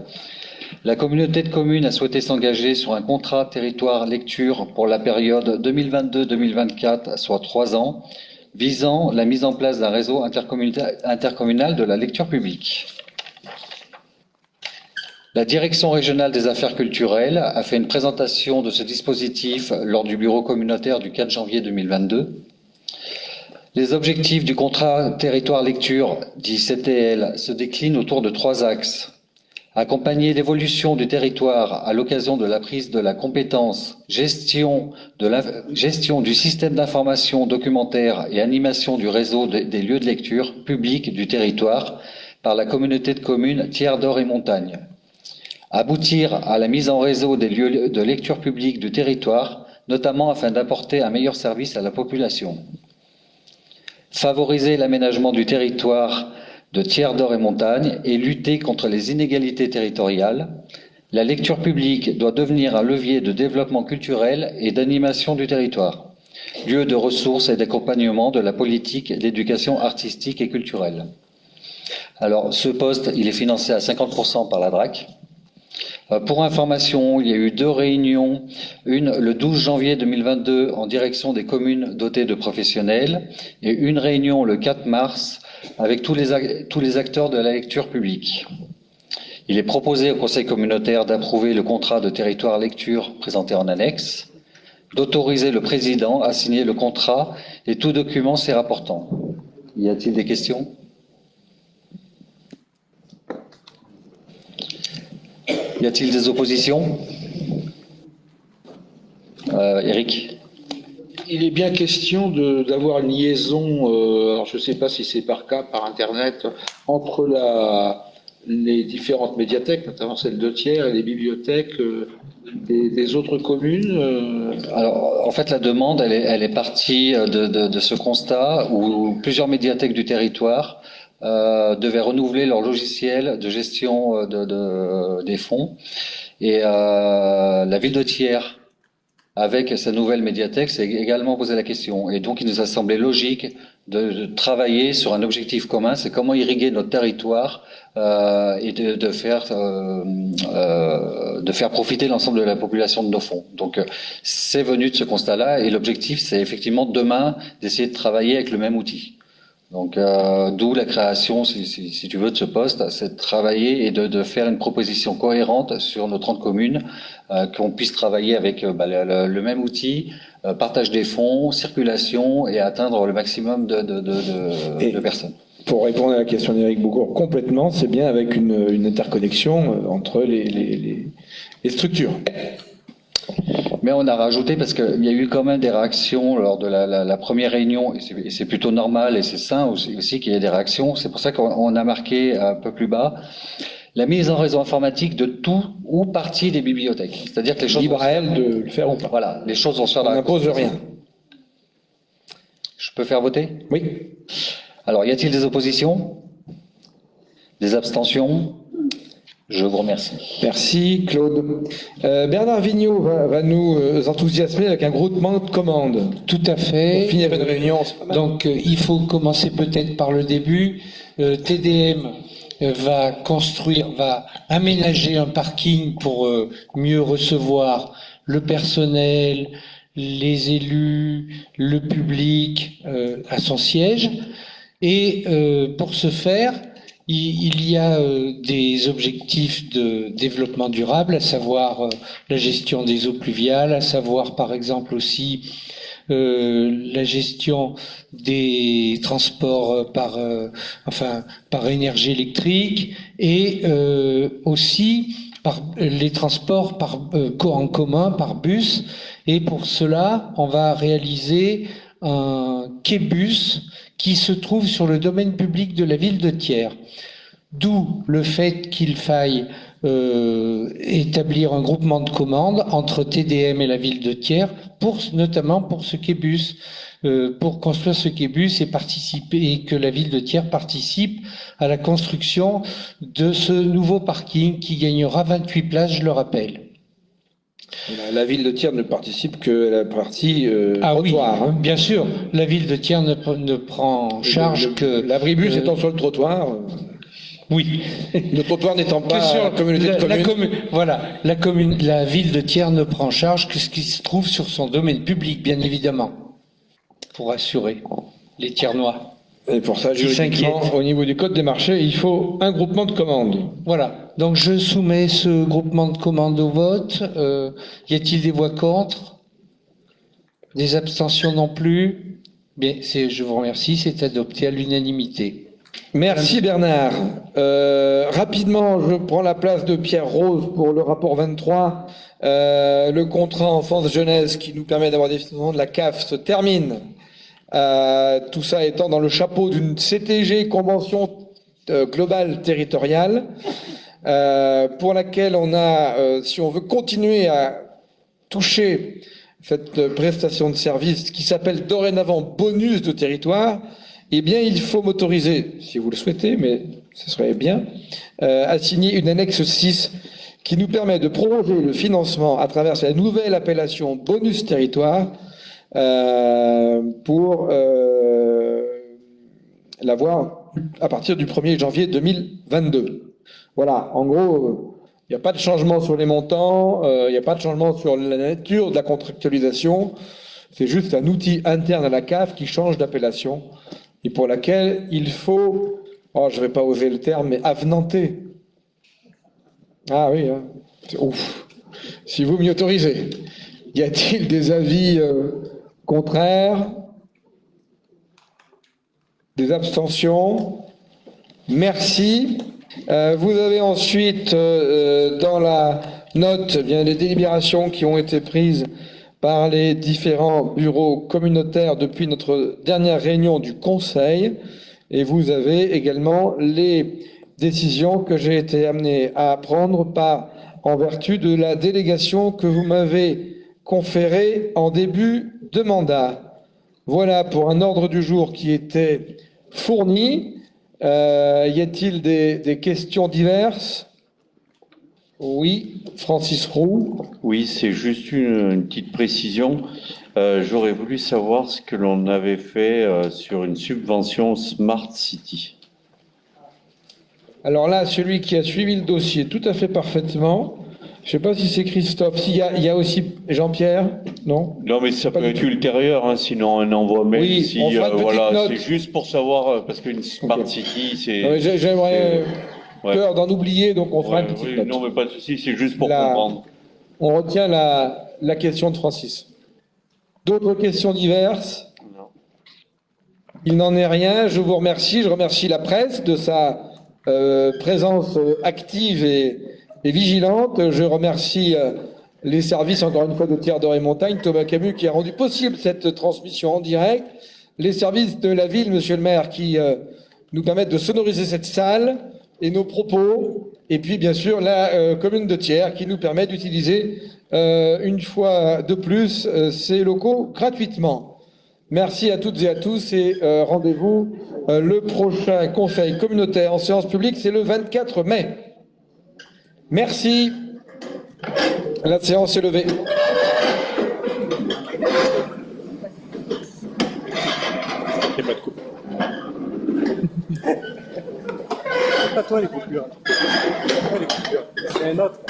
La communauté de communes a souhaité s'engager sur un contrat territoire lecture pour la période 2022-2024, soit 3 ans, visant la mise en place d'un réseau intercommunal de la lecture publique. La Direction régionale des affaires culturelles a fait une présentation de ce dispositif lors du bureau communautaire du 4 janvier 2022. Les objectifs du contrat territoire lecture, dit CTL, se déclinent autour de 3 axes. Accompagner l'évolution du territoire à l'occasion de la prise de la compétence, gestion du système d'information documentaire et animation du réseau des lieux de lecture publics du territoire par la communauté de communes Thiers, Dore et Montagne. Aboutir à la mise en réseau des lieux de lecture publique du territoire, notamment afin d'apporter un meilleur service à la population. Favoriser l'aménagement du territoire de Thiers, Dore et Montagne et lutter contre les inégalités territoriales. La lecture publique doit devenir un levier de développement culturel et d'animation du territoire, lieu de ressources et d'accompagnement de la politique d'éducation artistique et culturelle. Alors, ce poste, il est financé à 50% par la DRAC. Pour information, il y a eu 2 réunions, une le 12 janvier 2022 en direction des communes dotées de professionnels et une réunion le 4 mars avec tous les acteurs de la lecture publique. Il est proposé au Conseil communautaire d'approuver le contrat de territoire lecture présenté en annexe, d'autoriser le président à signer le contrat et tout document s'y rapportant. Y a-t-il des questions ? Y a-t-il des oppositions? Éric? Il est bien question d'avoir une liaison, alors je ne sais pas si c'est par cas, par Internet, entre les différentes médiathèques, notamment celle de Thiers et les bibliothèques des autres communes. Alors, en fait, la demande, elle est partie de ce constat où plusieurs médiathèques du territoire devaient renouveler leur logiciel de gestion des fonds. Et la ville de Thiers, avec sa nouvelle médiathèque, s'est également posé la question. Et donc, il nous a semblé logique de travailler sur un objectif commun, c'est comment irriguer notre territoire et de faire profiter l'ensemble de la population de nos fonds. Donc, c'est venu de ce constat-là, et l'objectif, c'est effectivement demain d'essayer de travailler avec le même outil. Donc, d'où la création, si tu veux, de ce poste, c'est de travailler et de faire une proposition cohérente sur nos 30 communes, qu'on puisse travailler avec le même outil, partage des fonds, circulation, et atteindre le maximum de personnes. Pour répondre à la question d'Éric Boucourt, complètement, c'est bien avec une interconnexion entre les structures. Mais on a rajouté, parce qu'il y a eu quand même des réactions lors de la première réunion, et c'est plutôt normal et c'est sain aussi qu'il y ait des réactions. C'est pour ça qu'on a marqué un peu plus bas la mise en réseau informatique de tout ou partie des bibliothèques. C'est-à-dire que les choses... Libre à elle de le faire ou pas. Voilà, les choses vont se faire dans la n'impose rien. Je peux faire voter? Oui. Alors, y a-t-il des oppositions? Des abstentions? Je vous remercie. Merci Claude. Bernard Vigneault va nous enthousiasmer avec un groupement de commandes. Tout à fait. Pour finir une réunion, c'est pas mal. Donc il faut commencer peut-être par le début. TDM va aménager un parking pour mieux recevoir le personnel, les élus, le public à son siège. Et pour ce faire, il y a des objectifs de développement durable, à savoir la gestion des eaux pluviales, à savoir par exemple aussi la gestion des transports par énergie électrique, et aussi par les transports en commun par bus. Et pour cela, on va réaliser un quai-bus qui se trouve sur le domaine public de la ville de Thiers. D'où le fait qu'il faille établir un groupement de commandes entre TDM et la ville de Thiers, notamment pour ce quai-bus, pour construire ce quai-bus et que la ville de Thiers participe à la construction de ce nouveau parking qui gagnera 28 places, je le rappelle. La ville de Thiers ne participe que à la partie trottoir. Oui, bien sûr. La ville de Thiers ne prend en charge que... L'abribus étant sur le trottoir. Oui. Le trottoir n'étant pas communauté de communes. La ville de Thiers ne prend en charge que ce qui se trouve sur son domaine public, bien évidemment, pour assurer les Thiernois. Et pour ça, juridiquement, au niveau du code des marchés, il faut un groupement de commandes. Voilà. Donc je soumets ce groupement de commandes au vote. Y a-t-il des voix contre? Des abstentions non plus? Bien, je vous remercie, c'est adopté à l'unanimité. Merci Bernard. Rapidement, je prends la place de Pierre Rose pour le rapport 23. Le contrat enfance-jeunesse qui nous permet d'avoir des financements de la CAF se termine. Tout ça étant dans le chapeau d'une CTG, Convention globale territoriale, pour laquelle on a, si on veut continuer à toucher cette prestation de service qui s'appelle dorénavant bonus de territoire, eh bien il faut m'autoriser, si vous le souhaitez, mais ce serait bien, à signer une annexe 6 qui nous permet de prolonger le financement à travers la nouvelle appellation bonus territoire, pour l'avoir à partir du 1er janvier 2022. Voilà, en gros, il n'y a pas de changement sur les montants, il n'y a pas de changement sur la nature de la contractualisation, c'est juste un outil interne à la CAF qui change d'appellation et pour laquelle il faut, je ne vais pas oser le terme, mais avenanter. Ah oui, hein. Ouf. Si vous m'y autorisez. Y a-t-il des avis contraires? Des abstentions? Merci. Vous avez ensuite, dans la note, eh bien, les délibérations qui ont été prises par les différents bureaux communautaires depuis notre dernière réunion du Conseil. Et vous avez également les décisions que j'ai été amené à prendre en vertu de la délégation que vous m'avez conférée en début de mandat. Voilà pour un ordre du jour qui était fourni. Y a-t-il des questions diverses? Oui, Francis Roux. Oui, c'est juste une petite précision. J'aurais voulu savoir ce que l'on avait fait sur une subvention Smart City. Alors là, celui qui a suivi le dossier tout à fait parfaitement, je ne sais pas si c'est Christophe, il y a aussi Jean-Pierre, non? Non, mais ça peut être ultérieur, hein, sinon un envoi mail. Oui, si, on fera une petite voilà, note. c'est juste pour savoir, parce qu'une Smart City, c'est... Non, mais j'aimerais peur d'en oublier, donc on fera une petite note. Non, mais pas de souci, c'est juste pour comprendre. On retient la question de Francis. D'autres questions diverses? Non. Il n'en est rien. Je vous remercie. Je remercie la presse de sa présence active et vigilante. Je remercie les services, encore une fois, de Thiers d'Or et Montagne, Thomas Camus, qui a rendu possible cette transmission en direct, les services de la ville, monsieur le maire, qui nous permettent de sonoriser cette salle et nos propos, et puis bien sûr la commune de Thiers, qui nous permet d'utiliser une fois de plus ces locaux gratuitement. Merci à toutes et à tous et rendez-vous le prochain conseil communautaire en séance publique, c'est le 24 mai. Merci. La séance est levée. C'est pas toi les coupures. C'est un autre.